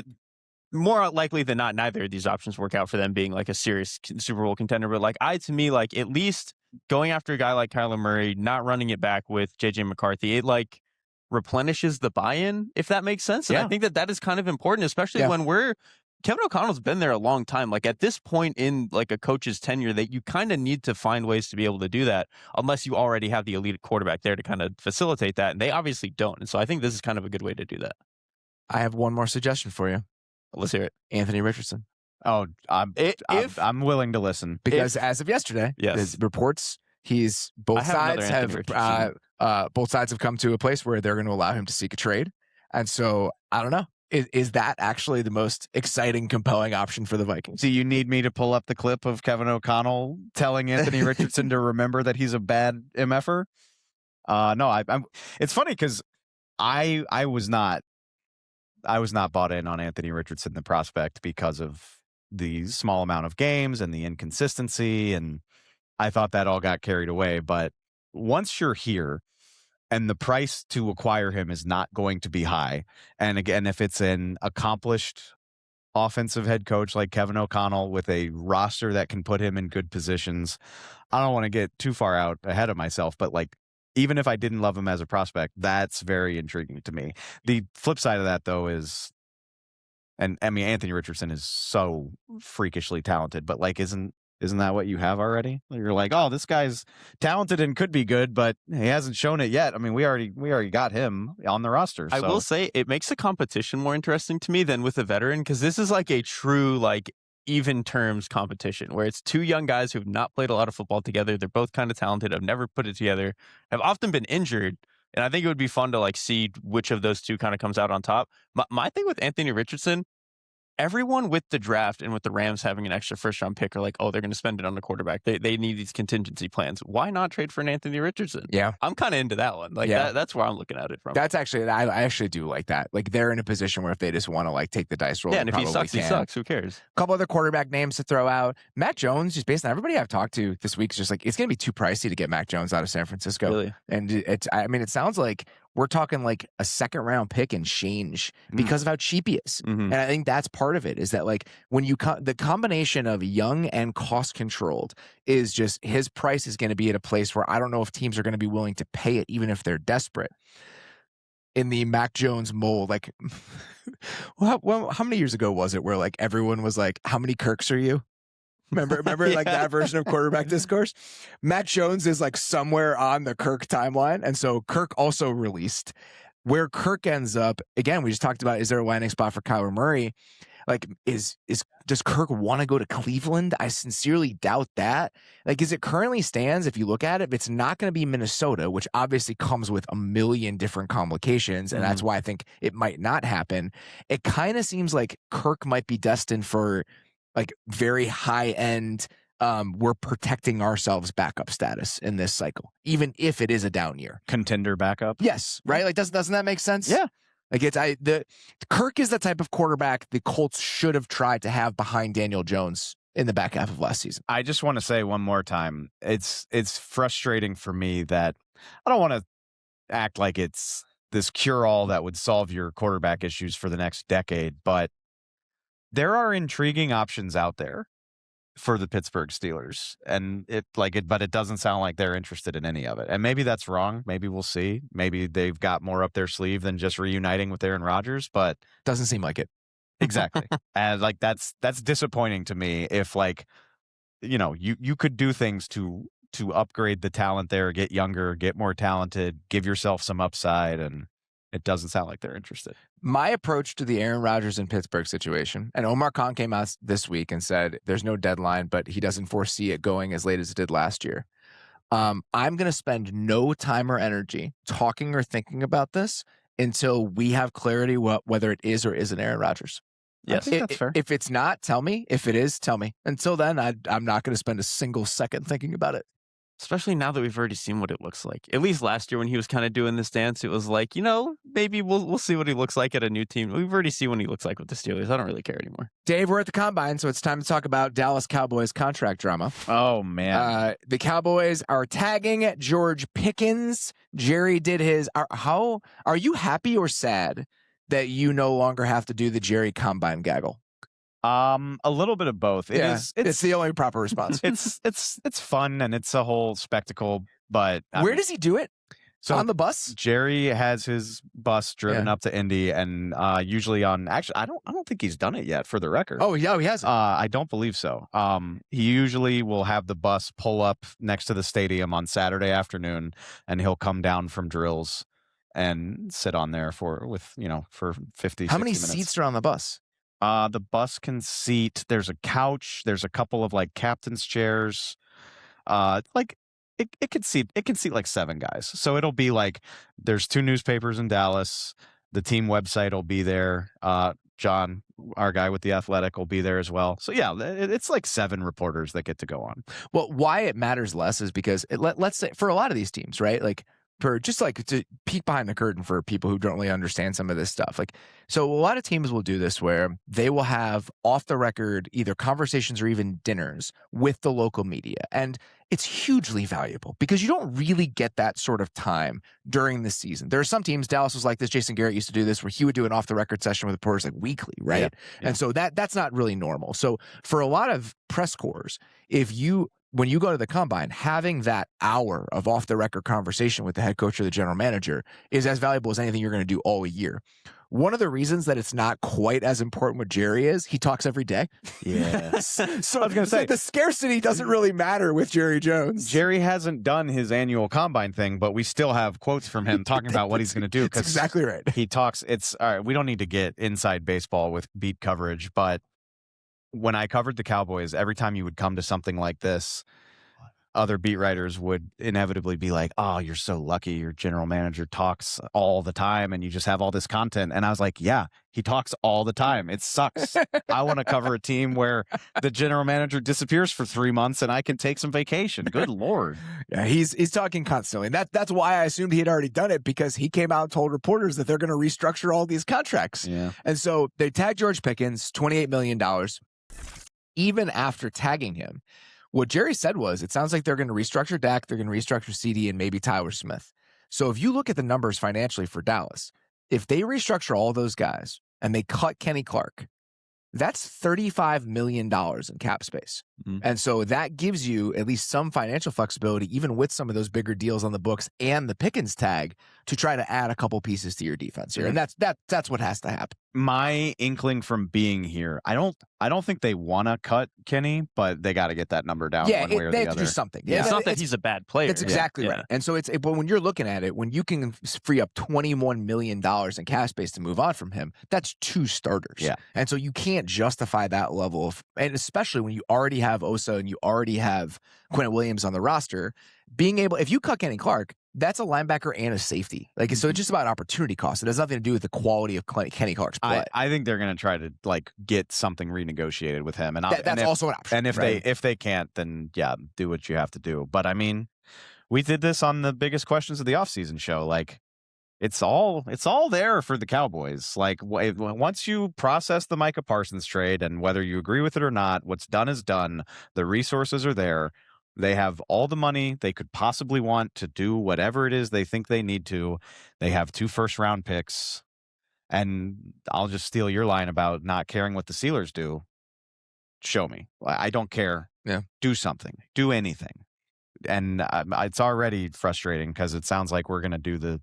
Speaker 2: more likely than not, neither of these options work out for them being like a serious Super Bowl contender. But like, to me, like at least going after a guy like Kyler Murray, not running it back with JJ McCarthy, it like replenishes the buy-in, if that makes sense. And I think that is kind of important, especially when Kevin O'Connell's been there a long time. Like at this point in like a coach's tenure, that you kind of need to find ways to be able to do that, unless you already have the elite quarterback there to kind of facilitate that. And they obviously don't. And so I think this is kind of a good way to do that.
Speaker 1: I have one more suggestion for you.
Speaker 2: Let's hear it.
Speaker 1: Anthony Richardson.
Speaker 3: Oh, I'm willing to listen.
Speaker 1: Because as of yesterday, his reports, both sides have come to a place where they're going to allow him to seek a trade. And so I don't know. Is that actually the most exciting, compelling option for the Vikings?
Speaker 3: Do you need me to pull up the clip of Kevin O'Connell telling Anthony Richardson to remember that he's a bad MFer? No, it's funny because I was not bought in on Anthony Richardson, the prospect, because of the small amount of games and the inconsistency, and I thought that all got carried away. But once you're here and the price to acquire him is not going to be high, and again, if it's an accomplished offensive head coach like Kevin O'Connell with a roster that can put him in good positions, I don't want to get too far out ahead of myself, but like, even if I didn't love him as a prospect, that's very intriguing to me. The flip side of that, though, is, and I mean, Anthony Richardson is so freakishly talented, but like, isn't that what you have already? You're like, oh, this guy's talented and could be good, but he hasn't shown it yet. I mean, we already got him on the roster. So.
Speaker 2: I will say it makes the competition more interesting to me than with a veteran, because this is like a true like even terms competition where it's two young guys who've not played a lot of football together. They're both kind of talented, have never put it together, have often been injured. And I think it would be fun to like see which of those two kind of comes out on top. My thing with Anthony Richardson, everyone with the draft and with the Rams having an extra first-round pick are like, oh, they're going to spend it on the quarterback. They need these contingency plans. Why not trade for an Anthony Richardson?
Speaker 1: Yeah.
Speaker 2: I'm kind of into that one. Like, that's where I'm looking at it from.
Speaker 1: That's actually, I actually do like that. Like, they're in a position where if they just want to, like, take the dice roll.
Speaker 2: Yeah, and if he sucks, he sucks. Who cares?
Speaker 1: A couple other quarterback names to throw out. Mac Jones, just based on everybody I've talked to this week, is just like, it's going to be too pricey to get Mac Jones out of San Francisco.
Speaker 2: Really?
Speaker 1: And it sounds like we're talking like a second-round pick and change because of how cheap he is. Mm-hmm. And I think that's part of it, is that like when you the combination of young and cost-controlled is just his price is going to be at a place where I don't know if teams are going to be willing to pay it, even if they're desperate. In the Mac Jones mold, like, well, how many years ago was it where like everyone was like, how many Kirks are you? Remember like that version of quarterback discourse? Mac Jones is like somewhere on the Kirk timeline. And so Kirk also released. Where Kirk ends up, again, we just talked about, is there a landing spot for Kyler Murray? Like, does Kirk want to go to Cleveland? I sincerely doubt that. Like, as it currently stands, if you look at it, it's not going to be Minnesota, which obviously comes with a million different complications. And that's why I think it might not happen. It kind of seems like Kirk might be destined for like very high end, we're protecting ourselves backup status in this cycle, even if it is a down year.
Speaker 3: Contender backup.
Speaker 1: Yes. Right. Like, doesn't that make sense?
Speaker 3: Yeah.
Speaker 1: Like Kirk is the type of quarterback the Colts should have tried to have behind Daniel Jones in the back half of last season.
Speaker 3: I just want to say one more time, it's frustrating for me that I don't want to act like it's this cure-all that would solve your quarterback issues for the next decade, but there are intriguing options out there for the Pittsburgh Steelers, but it doesn't sound like they're interested in any of it. And maybe that's wrong. Maybe we'll see. Maybe they've got more up their sleeve than just reuniting with Aaron Rodgers, but
Speaker 1: doesn't seem like it.
Speaker 3: Exactly. And like, that's disappointing to me. If like, you know, you could do things to to upgrade the talent there, get younger, get more talented, give yourself some upside, and it doesn't sound like they're interested.
Speaker 1: My approach to the Aaron Rodgers and Pittsburgh situation, and Omar Khan came out this week and said there's no deadline, but he doesn't foresee it going as late as it did last year. I'm going to spend no time or energy talking or thinking about this until we have clarity whether it is or isn't Aaron Rodgers.
Speaker 3: Yes, I think that's fair.
Speaker 1: If it's not, tell me. If it is, tell me. Until then, I'm not going to spend a single second thinking about it.
Speaker 2: Especially now that we've already seen what it looks like. At least last year when he was kind of doing this dance, it was like, maybe we'll see what he looks like at a new team. We've already seen what he looks like with the Steelers. I don't really care anymore.
Speaker 1: Dave, we're at the Combine, so it's time to talk about Dallas Cowboys contract drama.
Speaker 3: Oh, man.
Speaker 1: The Cowboys are tagging George Pickens. Jerry did his. Are you happy or sad that you no longer have to do the Jerry Combine gaggle?
Speaker 3: A little bit of both.
Speaker 1: It's the only proper response.
Speaker 3: It's fun and it's a whole spectacle. But
Speaker 1: where does he do it? So on the bus?
Speaker 3: Jerry has his bus driven up to Indy, and usually on. Actually, I don't think he's done it yet. For the record.
Speaker 1: Oh yeah, he hasn't.
Speaker 3: I don't believe so. He usually will have the bus pull up next to the stadium on Saturday afternoon, and he'll come down from drills and sit on there for 50.
Speaker 1: How many
Speaker 3: 60 minutes.
Speaker 1: Seats are on the bus?
Speaker 3: The bus can seat. There's a couch. There's a couple of like captain's chairs. It can seat like 7 guys. So it'll be like there's 2 newspapers in Dallas. The team website will be there. John, our guy with The Athletic, will be there as well. So yeah, it's like 7 reporters that get to go on.
Speaker 1: Well, why it matters less is because let's say for a lot of these teams, right? Like. Just like to peek behind the curtain for people who don't really understand some of this stuff. So a lot of teams will do this where they will have off the record either conversations or even dinners with the local media. And it's hugely valuable because you don't really get that sort of time during the season. There are some teams, Dallas was like this, Jason Garrett used to do this, where he would do an off the record session with reporters like weekly, right? Yeah. And so that's not really normal. So for a lot of press corps, when you go to the Combine, having that hour of off-the-record conversation with the head coach or the general manager is as valuable as anything you're going to do all year. One of the reasons that it's not quite as important with Jerry is he talks every day.
Speaker 3: Yes.
Speaker 1: So I was going to say, the scarcity doesn't really matter with Jerry Jones.
Speaker 3: Jerry hasn't done his annual Combine thing, but we still have quotes from him talking about what he's going to do.
Speaker 1: That's exactly right.
Speaker 3: He talks, all right, we don't need to get inside baseball with beat coverage, but when I covered the Cowboys, every time you would come to something like this, other beat writers would inevitably be like, oh, you're so lucky. Your general manager talks all the time and you just have all this content. And I was like, yeah, he talks all the time. It sucks. I want to cover a team where the general manager disappears for 3 months and I can take some vacation. Good Lord.
Speaker 1: Yeah, he's talking constantly. And that's why I assumed he had already done it, because he came out and told reporters that they're going to restructure all these contracts.
Speaker 3: Yeah.
Speaker 1: And so they tagged George Pickens, $28 million. Even after tagging him, what Jerry said was, it sounds like they're going to restructure Dak, they're going to restructure CD, and maybe Tyler Smith. So if you look at the numbers financially for Dallas, if they restructure all those guys and they cut Kenny Clark, that's $35 million in cap space. Mm-hmm. And so that gives you at least some financial flexibility, even with some of those bigger deals on the books and the Pickens tag, to try to add a couple pieces to your defense here. Mm-hmm. And that's what has to happen.
Speaker 3: My inkling from being here, I don't think they want to cut Kenny, but they got to get that number down one way or the other.
Speaker 1: They have to do something.
Speaker 2: Yeah. It's not that he's a bad player.
Speaker 1: That's exactly right. And so but when you're looking at it, when you can free up $21 million in cap space to move on from him, that's 2 starters.
Speaker 3: Yeah.
Speaker 1: And so you can't justify that level of, and especially when you already have Osa and you already have Quentin Williams on the roster, being able, if you cut Kenny Clark, that's a linebacker and a safety. So it's just about opportunity cost. It has nothing to do with the quality of Kenny Clark's play.
Speaker 3: I think they're going to try to get something renegotiated with him, and
Speaker 1: that's also an option.
Speaker 3: And if they can't, then yeah, do what you have to do. But I mean, we did this on the biggest questions of the offseason show. It's all there for the Cowboys. Once you process the Micah Parsons trade, and whether you agree with it or not, what's done is done. The resources are there. They have all the money they could possibly want to do whatever it is they think they need to. They have 2 first-round picks. And I'll just steal your line about not caring what the Steelers do. Show me. I don't care.
Speaker 1: Yeah.
Speaker 3: Do something. Do anything. And it's already frustrating because it sounds like we're going to do the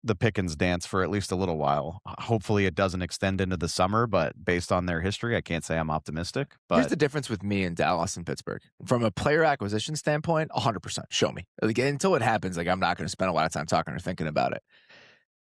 Speaker 3: the Pickens dance for at least a little while. Hopefully it doesn't extend into the summer, but based on their history, I can't say I'm optimistic. But
Speaker 1: here's the difference with me and Dallas and Pittsburgh. From a player acquisition standpoint, 100%. Show me. Like, until it happens, like, I'm not going to spend a lot of time talking or thinking about it.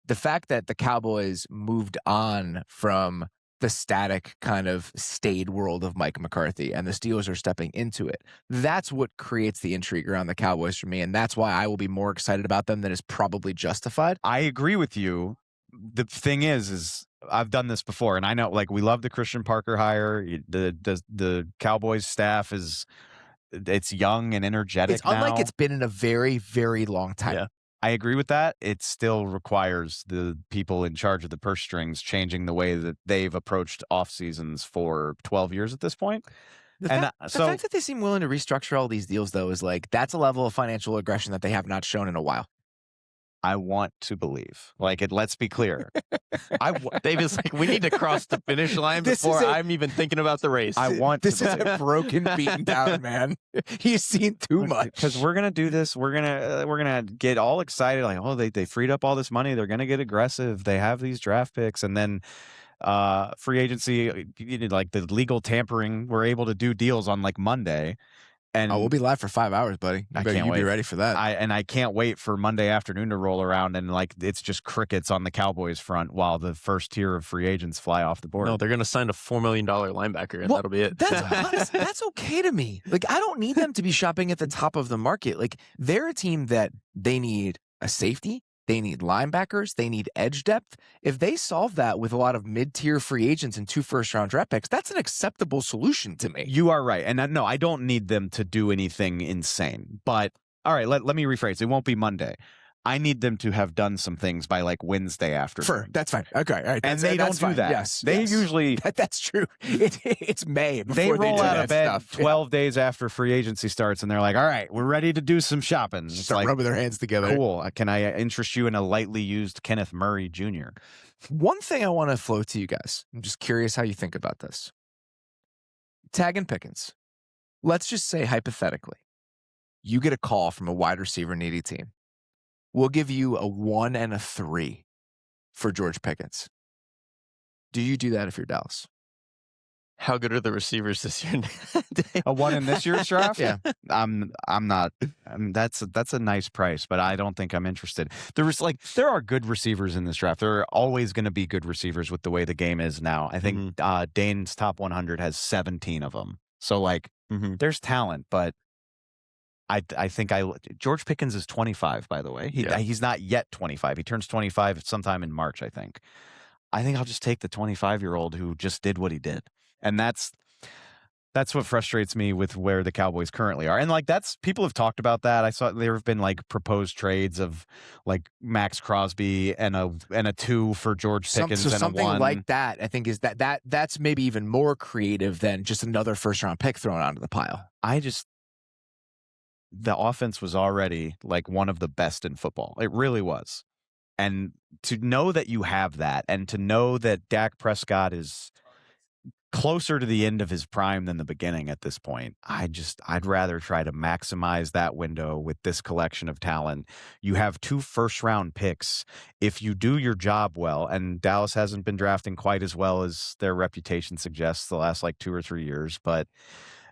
Speaker 1: The fact that the Cowboys moved on from the static kind of staid world of Mike McCarthy and the Steelers are stepping into it, that's what creates the intrigue around the Cowboys for me. And that's why I will be more excited about them than is probably justified.
Speaker 3: I agree with you. The thing is I've done this before, and I know, like, we love the Christian Parker hire. The Cowboys staff it's young and energetic.
Speaker 1: It's unlike it's been in a very, very long time.
Speaker 3: Yeah. I agree with that. It still requires the people in charge of the purse strings changing the way that they've approached off seasons for 12 years at this point.
Speaker 1: The fact that they seem willing to restructure all these deals, though, is like, that's a level of financial aggression that they have not shown in a while.
Speaker 3: I want to believe. Like, let's be clear.
Speaker 2: Davis, like, we need to cross the finish line before I'm even thinking about the race.
Speaker 1: This is a broken, beaten down man. He's seen too much.
Speaker 3: Because we're gonna do this. We're gonna get all excited. Like, oh, they freed up all this money. They're gonna get aggressive. They have these draft picks, and then free agency, like the legal tampering. We're able to do deals on like Monday. And
Speaker 1: we'll be live for 5 hours, buddy.
Speaker 3: I can't wait.
Speaker 1: Be ready for that.
Speaker 3: I can't wait for Monday afternoon to roll around and like it's just crickets on the Cowboys front while the first tier of free agents fly off the board.
Speaker 2: No, they're going to sign a $4 million linebacker, and that'll be it.
Speaker 1: That's okay to me. Like, I don't need them to be shopping at the top of the market. Like, they're a team that they need a safety. They need linebackers. They need edge depth. If they solve that with a lot of mid-tier free agents and 2 first-round draft picks, that's an acceptable solution to me.
Speaker 3: You are right. And no, I don't need them to do anything insane. But, all right, let me rephrase. It won't be Monday. I need them to have done some things by like Wednesday afternoon.
Speaker 1: Sure, that's fine. Okay, all right.
Speaker 3: And they don't do that.
Speaker 1: Yes,
Speaker 3: they usually
Speaker 1: that's true. It's May before
Speaker 3: they roll out of bed
Speaker 1: stuff.
Speaker 3: 12 days after free agency starts, and they're like, "All right, we're ready to do some shopping."
Speaker 1: Start rubbing their hands together.
Speaker 3: Cool. Can I interest you in a lightly used Kenneth Murray Jr.?
Speaker 1: One thing I want to float to you guys. I'm just curious how you think about this. Tagging Pickens. Let's just say hypothetically, you get a call from a wide receiver needy team. We'll give you a 1 and a 3 for George Pickens. Do you do that if you're Dallas?
Speaker 2: How good are the receivers this year?
Speaker 3: A 1 in this year's draft?
Speaker 1: Yeah.
Speaker 3: I'm not. That's a nice price, but I don't think I'm interested. There are good receivers in this draft. There are always going to be good receivers with the way the game is now. I think Dane's top 100 has 17 of them. So there's talent, but I think George Pickens is 25, by the way. He's not yet 25. He turns 25 sometime in March, I think. I think I'll just take the 25-year-old who just did what he did. And that's what frustrates me with where the Cowboys currently are. And people have talked about that. I saw there have been like proposed trades of like Max Crosby and a 2 for George Pickens and
Speaker 1: something
Speaker 3: a 1.
Speaker 1: like that. I think is that's maybe even more creative than just another first-round pick thrown onto the pile.
Speaker 3: The offense was already like one of the best in football. It really was. And to know that you have that, and to know that Dak Prescott is closer to the end of his prime than the beginning at this point, I'd rather try to maximize that window with this collection of talent. You have 2 first-round picks. If you do your job well, and Dallas hasn't been drafting quite as well as their reputation suggests the last like 2 or 3 years, but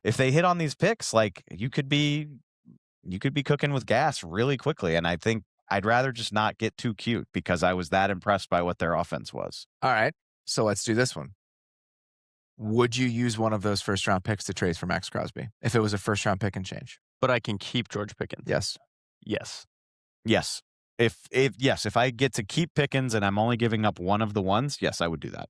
Speaker 3: if they hit on these picks, like you could be cooking with gas really quickly. And I think I'd rather just not get too cute because I was that impressed by what their offense was.
Speaker 1: All right. So let's do this one. Would you use one of those first-round picks to trade for Max Crosby if it was a first-round pick and change?
Speaker 2: But I can keep George Pickens.
Speaker 1: Yes.
Speaker 3: Yes. If I get to keep Pickens and I'm only giving up one of the ones, yes, I would do that.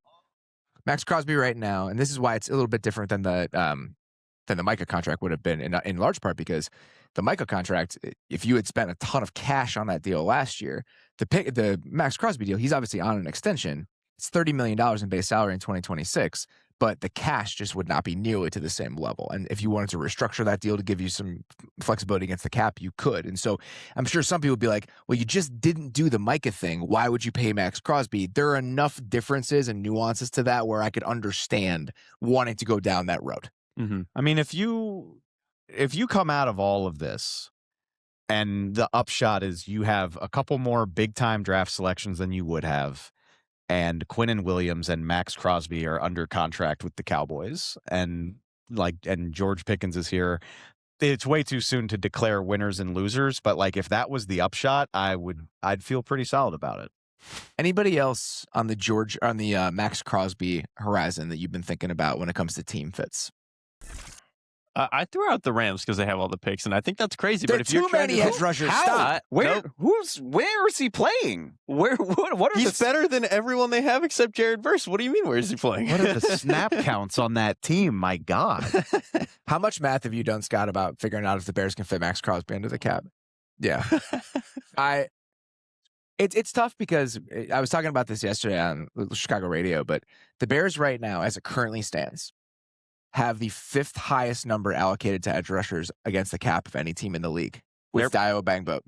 Speaker 1: Max Crosby right now, and this is why it's a little bit different than the Micah contract would have been in large part because the Micah contract, if you had spent a ton of cash on that deal last year, the Max Crosby deal, he's obviously on an extension. It's $30 million in base salary in 2026, but the cash just would not be nearly to the same level. And if you wanted to restructure that deal to give you some flexibility against the cap, you could. And so I'm sure some people would be like, well, you just didn't do the Micah thing. Why would you pay Max Crosby? There are enough differences and nuances to that where I could understand wanting to go down that road.
Speaker 3: Mm-hmm. I mean, if you come out of all of this And the upshot is you have a couple more big-time draft selections than you would have. And Quinnen Williams and Max Crosby are under contract with the Cowboys. And George Pickens is here. It's way too soon to declare winners and losers, but like if that was the upshot, I'd feel pretty solid about it.
Speaker 1: Anybody else on the Max Crosby horizon that you've been thinking about when it comes to team fits?
Speaker 2: I threw out the Rams because they have all the picks, and I think that's crazy.
Speaker 1: There
Speaker 2: but if
Speaker 1: too
Speaker 2: you're
Speaker 1: many edge rushers, stop.
Speaker 3: Where is he playing?
Speaker 2: What are he's better than everyone they have except Jared Verse. What do you mean? Where is he playing?
Speaker 3: What are the snap counts on that team? My God.
Speaker 1: How much math have you done, Scott, about figuring out if the Bears can fit Max Crosby into the cap? Yeah. It's tough because I was talking about this yesterday on Chicago radio, but the Bears right now, as it currently stands, have the 5th highest number allocated to edge rushers against the cap of any team in the league. With Dio Dangbo.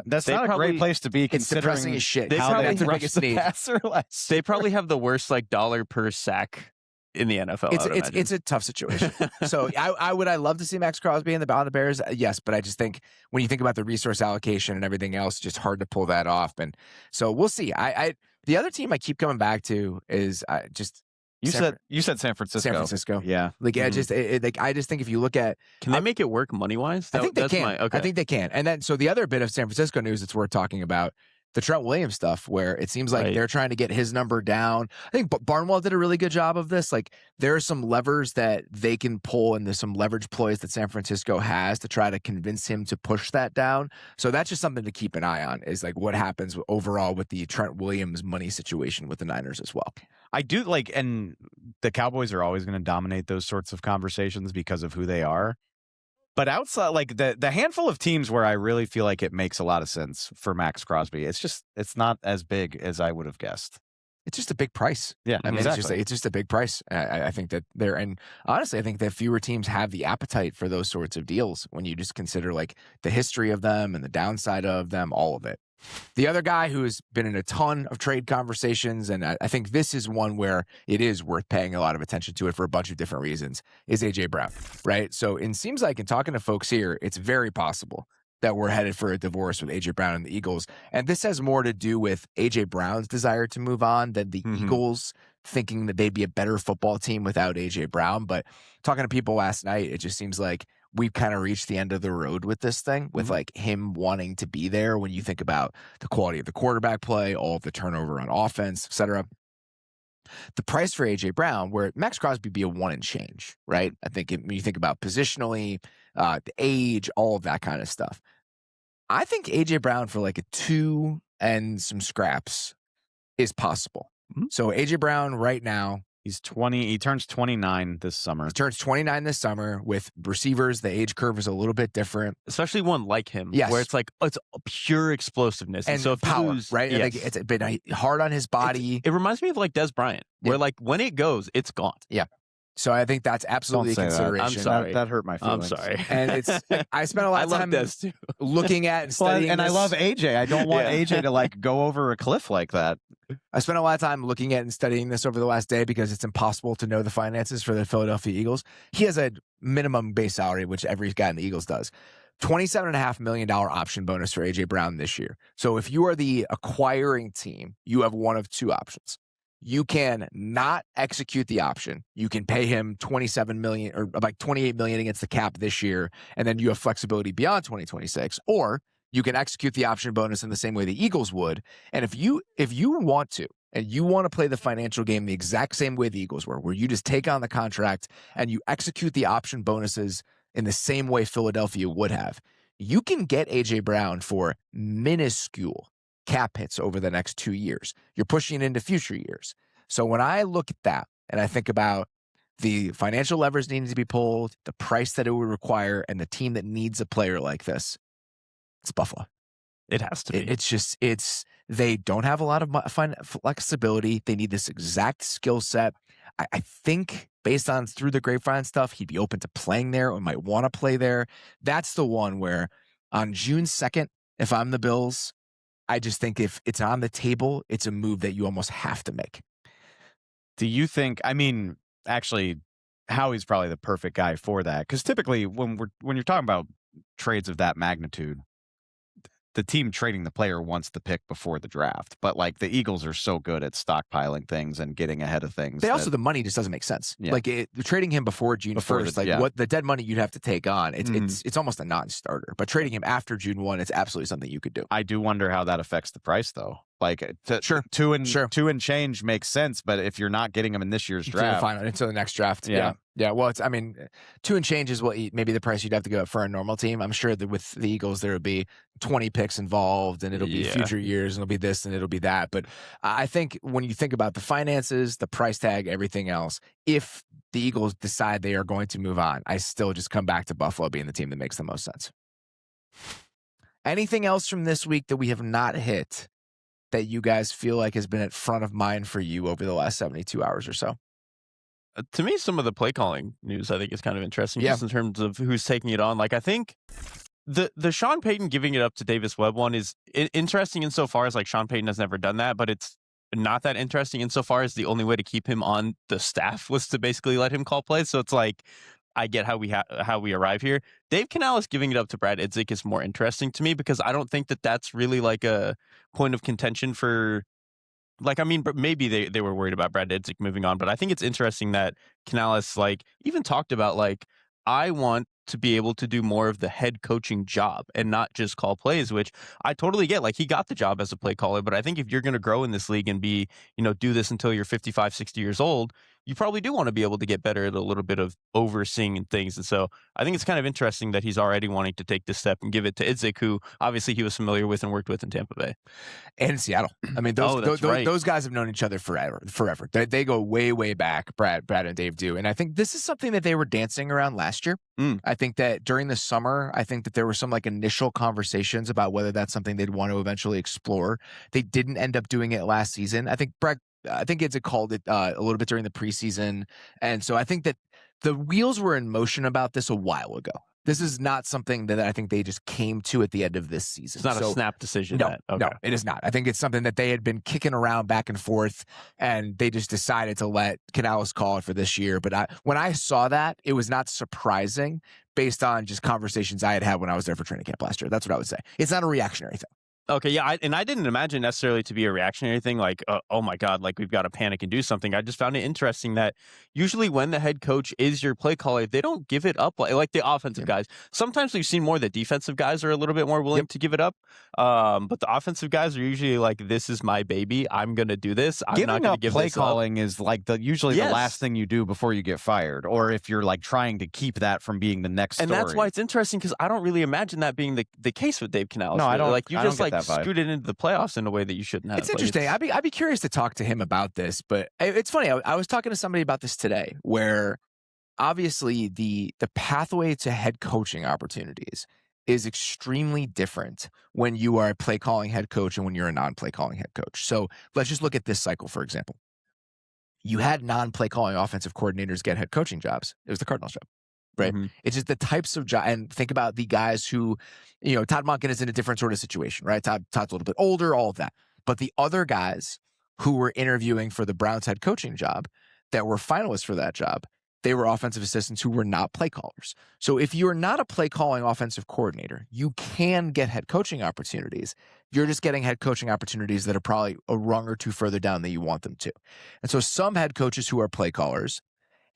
Speaker 3: That's not a great place to be considering.
Speaker 1: It's depressing as shit.
Speaker 2: How
Speaker 1: they
Speaker 2: rush the
Speaker 3: passer less.
Speaker 2: They probably have the worst dollar per sack in the NFL.
Speaker 1: It's a tough situation. So I love to see Max Crosby on the Bears, yes, but I just think when you think about the resource allocation and everything else, it's just hard to pull that off. And so we'll see. The other team I keep coming back to is just.
Speaker 3: You said San Francisco.
Speaker 1: San Francisco.
Speaker 3: Yeah.
Speaker 1: I just think if you look at...
Speaker 2: Can they make it work money-wise?
Speaker 1: I think they can. I think they can. And then, so the other bit of San Francisco news that's worth talking about, the Trent Williams stuff, where it seems like they're trying to get his number down. I think Barnwell did a really good job of this. Like, there are some levers that they can pull, and there's some leverage ploys that San Francisco has to try to convince him to push that down. So that's just something to keep an eye on, is like what happens overall with the Trent Williams money situation with the Niners as well.
Speaker 3: I do and the Cowboys are always going to dominate those sorts of conversations because of who they are. But outside, the handful of teams where I really feel like it makes a lot of sense for Max Crosby, it's not as big as I would have guessed.
Speaker 1: It's just a big price.
Speaker 3: Yeah,
Speaker 1: I mean,
Speaker 3: exactly.
Speaker 1: It's just a big price. I think that and honestly, I think that fewer teams have the appetite for those sorts of deals when you just consider the history of them and the downside of them, all of it. The other guy who's been in a ton of trade conversations, and I think this is one where it is worth paying a lot of attention to it for a bunch of different reasons, is A.J. Brown, right? So it seems like in talking to folks here, it's very possible that we're headed for a divorce with A.J. Brown and the Eagles. And this has more to do with A.J. Brown's desire to move on than the Eagles thinking that they'd be a better football team without A.J. Brown. But talking to people last night, it just seems like we've kind of reached the end of the road with this thing, with him wanting to be there when you think about the quality of the quarterback play, all of the turnover on offense, et cetera. The price for A.J. Brown, where Max Crosby be a 1 and change, right? I think when you think about positionally, the age, all of that kind of stuff. I think A.J. Brown for a 2 and some scraps is possible. So A.J. Brown right now,
Speaker 3: he's 20. He turns 29 this summer.
Speaker 1: He turns 29 this summer. With receivers, the age curve is a little bit different.
Speaker 2: Especially one like him,
Speaker 1: yes,
Speaker 2: where it's it's pure explosiveness.
Speaker 1: And so power, right? Yes. It's been hard on his body.
Speaker 2: It reminds me of Des Bryant, where when it goes, it's gone.
Speaker 1: Yeah. So I think that's absolutely a consideration.
Speaker 2: I'm sorry.
Speaker 3: That hurt my feelings.
Speaker 2: I'm sorry.
Speaker 1: And I spent a lot of time looking at and studying
Speaker 3: and
Speaker 1: this.
Speaker 3: I love AJ. I don't want AJ to go over a cliff like that.
Speaker 1: I spent a lot of time looking at and studying this over the last day because it's impossible to know the finances for the Philadelphia Eagles. He has a minimum base salary, which every guy in the Eagles does. $27.5 million option bonus for A.J. Brown this year. So if you are the acquiring team, you have one of two options. You can not execute the option. You can pay him $27 million or $28 million against the cap this year, and then you have flexibility beyond 2026. Or you can execute the option bonus in the same way the Eagles would. And if you want to, and you want to play the financial game the exact same way the Eagles were, where you just take on the contract and you execute the option bonuses in the same way Philadelphia would have, you can get A.J. Brown for minuscule cap hits over the next 2 years. You're pushing it into future years. So when I look at that and I think about the financial levers needing to be pulled, the price that it would require, and the team that needs a player like this, it's Buffalo.
Speaker 2: It has to be.
Speaker 1: They don't have a lot of flexibility. They need this exact skill set. I think based on through the grapevine stuff, he'd be open to playing there or might want to play there. That's the one where on June 2nd, if I'm the Bills, I just think if it's on the table, it's a move that you almost have to make.
Speaker 3: Do you think, actually, Howie's probably the perfect guy for that. Because typically when you're talking about trades of that magnitude, the team trading the player wants the pick before the draft. But like the Eagles are so good at stockpiling things and getting ahead of things.
Speaker 1: The money just doesn't make sense. Yeah. Like trading him before June 1st, what the dead money you'd have to take on, it's almost a non-starter. But trading him after June 1, it's absolutely something you could do.
Speaker 3: I do wonder how that affects the price though. Like two and change makes sense, but if you're not getting them in this year's draft,
Speaker 1: until the next draft, yeah. Well, 2 and change is what maybe the price you'd have to go up for a normal team. I'm sure that with the Eagles there would be 20 picks involved, and it'll be future years, and it'll be this and it'll be that. But I think when you think about the finances, the price tag, everything else, if the Eagles decide they are going to move on, I still just come back to Buffalo being the team that makes the most sense. Anything else from this week that we have not hit that you guys feel like has been at front of mind for you over the last 72 hours or so?
Speaker 2: To me, some of the play calling news I think is kind of interesting, just in terms of who's taking it on. Like, I think the Sean Payton giving it up to Davis Webb one is interesting insofar as like Sean Payton has never done that, but it's not that interesting insofar as the only way to keep him on the staff was to basically let him call plays. So it's like, I get how we arrive here. Dave Canales giving it up to Brad Idzik is more interesting to me because I don't think that that's really like a point of contention for, like, I mean, maybe they were worried about Brad Idzik moving on, but I think it's interesting that Canales like even talked about like, I want to be able to do more of the head coaching job and not just call plays, which I totally get. Like, he got the job as a play caller, but I think if you're going to grow in this league and be, do this until you're 55, 60 years old, you probably do want to be able to get better at a little bit of overseeing and things. And so I think it's kind of interesting that he's already wanting to take this step and give it to Idzik, who obviously he was familiar with and worked with in Tampa Bay.
Speaker 1: And in Seattle. I mean, those guys have known each other forever. They go way, way back, Brad and Dave do. And I think this is something that they were dancing around last year. I think that during the summer, I think that there were some like initial conversations about whether that's something they'd want to eventually explore. They didn't end up doing it last season. I think Idzik called it a little bit during the preseason. And so I think that the wheels were in motion about this a while ago. This is not something that I think they just came to at the end of this season.
Speaker 2: It's not a snap decision.
Speaker 1: No, it is not. I think it's something that they had been kicking around back and forth, and they just decided to let Canales call it for this year. But when I saw that, it was not surprising based on just conversations I had when I was there for training camp last year. That's what I would say. It's not a reactionary thing.
Speaker 2: Okay, yeah, I didn't imagine necessarily to be a reactionary thing, like, oh my God, like we've got to panic and do something. I just found it interesting that usually when the head coach is your play caller, they don't give it up like the offensive guys. Sometimes we've seen more the defensive guys are a little bit more willing to give it up, but the offensive guys are usually like, this is my baby, I'm going to do this. I'm not going to give
Speaker 3: play
Speaker 2: this
Speaker 3: calling
Speaker 2: up.
Speaker 3: Is like usually the last thing you do before you get fired, or if you're like trying to keep that from being the next
Speaker 2: and
Speaker 3: story.
Speaker 2: That's why it's interesting, because I don't really imagine that being the case with Dave Canales.
Speaker 3: No, I don't.
Speaker 2: Like, you just like scooted into the playoffs in a way that you shouldn't have.
Speaker 1: It's interesting. I'd be curious to talk to him about this, but it's funny. I was talking to somebody about this today, where obviously the pathway to head coaching opportunities is extremely different when you are a play calling head coach and when you're a non-play calling head coach. So let's just look at this cycle, for example. You had non-play calling offensive coordinators get head coaching jobs. It was the Cardinals job. Right. Mm-hmm. It's just the types of job, and think about the guys who, Todd Monken is in a different sort of situation, right? Todd's a little bit older, all of that. But the other guys who were interviewing for the Browns head coaching job that were finalists for that job, they were offensive assistants who were not play callers. So if you're not a play calling offensive coordinator, you can get head coaching opportunities. You're just getting head coaching opportunities that are probably a rung or two further down than you want them to. And so some head coaches who are play callers,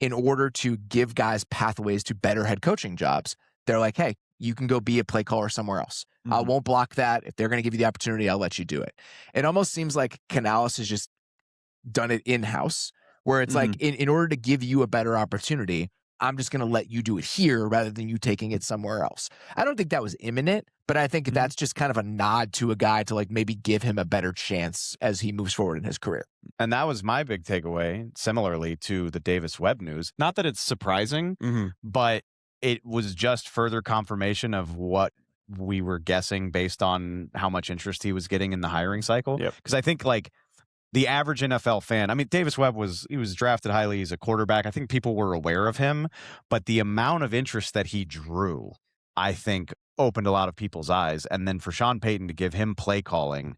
Speaker 1: in order to give guys pathways to better head coaching jobs, they're like, hey, you can go be a play caller somewhere else. Mm-hmm. I won't block that. If they're going to give you the opportunity, I'll let you do it. It almost seems like Canales has just done it in-house, where it's like, in order to give you a better opportunity, I'm just going to let you do it here rather than you taking it somewhere else. I don't think that was imminent, but I think that's just kind of a nod to a guy to like maybe give him a better chance as he moves forward in his career.
Speaker 3: And that was my big takeaway, similarly to the Davis Webb news. Not that it's surprising, but it was just further confirmation of what we were guessing based on how much interest he was getting in the hiring cycle. Because I think like the average NFL fan, I mean, Davis Webb was drafted highly. He's a quarterback. I think people were aware of him, but the amount of interest that he drew, I think, opened a lot of people's eyes. And then for Sean Payton to give him play calling,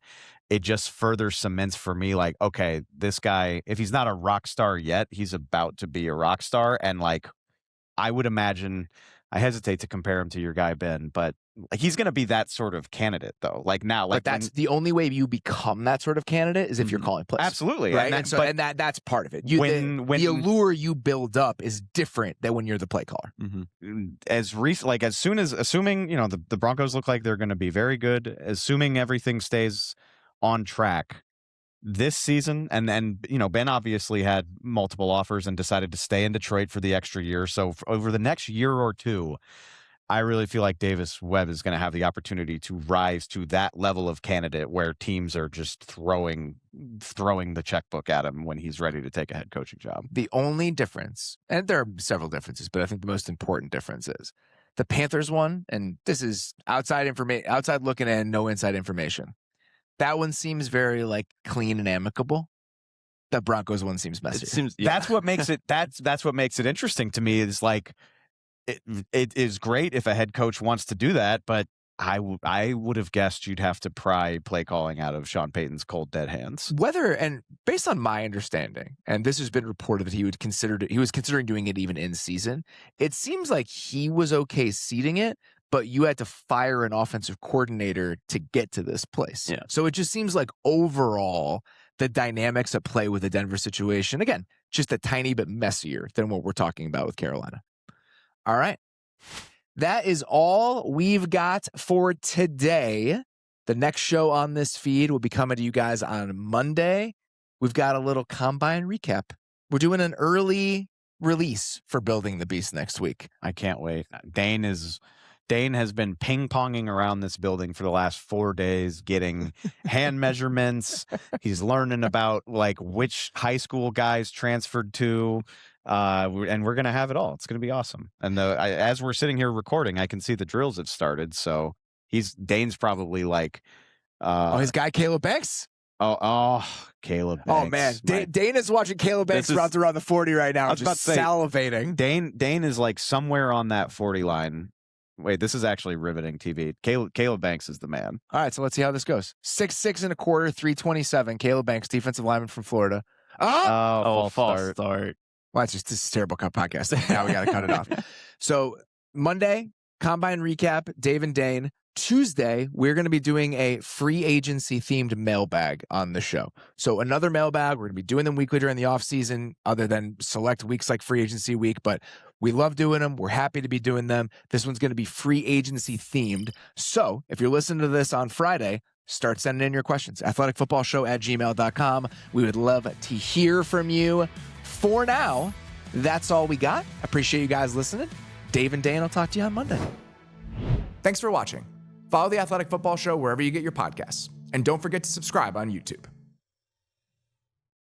Speaker 3: it just further cements for me, like, okay, this guy, if he's not a rock star yet, he's about to be a rock star. And like, I would imagine I hesitate to compare him to your guy Ben, but like he's going to be that sort of candidate though. Like now, like
Speaker 1: but that's the only way you become that sort of candidate is if you're calling plays.
Speaker 3: Absolutely,
Speaker 1: right? And that's part of it. The allure you build up is different than when you're the play caller.
Speaker 3: Assuming the Broncos look like they're going to be very good, assuming everything stays on track this season, and Ben obviously had multiple offers and decided to stay in Detroit for the extra year. So over the next year or two, I really feel like Davis Webb is going to have the opportunity to rise to that level of candidate where teams are just throwing the checkbook at him when he's ready to take a head coaching job.
Speaker 1: The only difference, and there are several differences, but I think the most important difference is the Panthers one, and this is outside looking in, no inside information. That one seems very like clean and amicable. The Broncos one seems messy.
Speaker 3: That's what makes it. That's what makes it interesting to me. Is like it is great if a head coach wants to do that, but I would have guessed you'd have to pry play calling out of Sean Payton's cold dead hands.
Speaker 1: And based on my understanding, and this has been reported that he was considering doing it even in season. It seems like he was okay seeding it, but you had to fire an offensive coordinator to get to this place.
Speaker 2: Yeah.
Speaker 1: So it just seems like overall the dynamics at play with the Denver situation, again, just a tiny bit messier than what we're talking about with Carolina. All right. That is all we've got for today. The next show on this feed will be coming to you guys on Monday. We've got a little combine recap. We're doing an early release for Building the Beast next week.
Speaker 3: I can't wait. Dane has been ping-ponging around this building for the last 4 days, getting hand measurements. He's learning about like which high school guys transferred to. And we're going to have it all. It's going to be awesome. And as we're sitting here recording, I can see the drills have started. So Dane's probably like,
Speaker 1: his guy, Caleb Banks.
Speaker 3: Caleb Banks.
Speaker 1: Oh man. Dane is watching Caleb Banks route around the 40 right now.
Speaker 3: I was
Speaker 1: just
Speaker 3: about to say,
Speaker 1: salivating.
Speaker 3: Dane is like somewhere on that 40 line. Wait, this is actually riveting TV. Caleb Banks is the man.
Speaker 1: All right. So let's see how this goes. 6'6" and a quarter, 327. Caleb Banks, defensive lineman from Florida.
Speaker 2: False start.
Speaker 1: Well, this is a terrible podcast. Now we got to cut it off. So Monday, combine recap, Dave and Dane. Tuesday, we're going to be doing a free agency themed mailbag on the show. So another mailbag. We're going to be doing them weekly during the off season, other than select weeks like free agency week. But we love doing them. We're happy to be doing them. This one's going to be free agency themed. So if you're listening to this on Friday, start sending in your questions. athleticfootballshow@gmail.com. We would love to hear from you. For now, that's all we got. Appreciate you guys listening. Dave and Dane will talk to you on Monday. Thanks for watching. Follow The Athletic Football Show wherever you get your podcasts. And don't forget to subscribe on YouTube.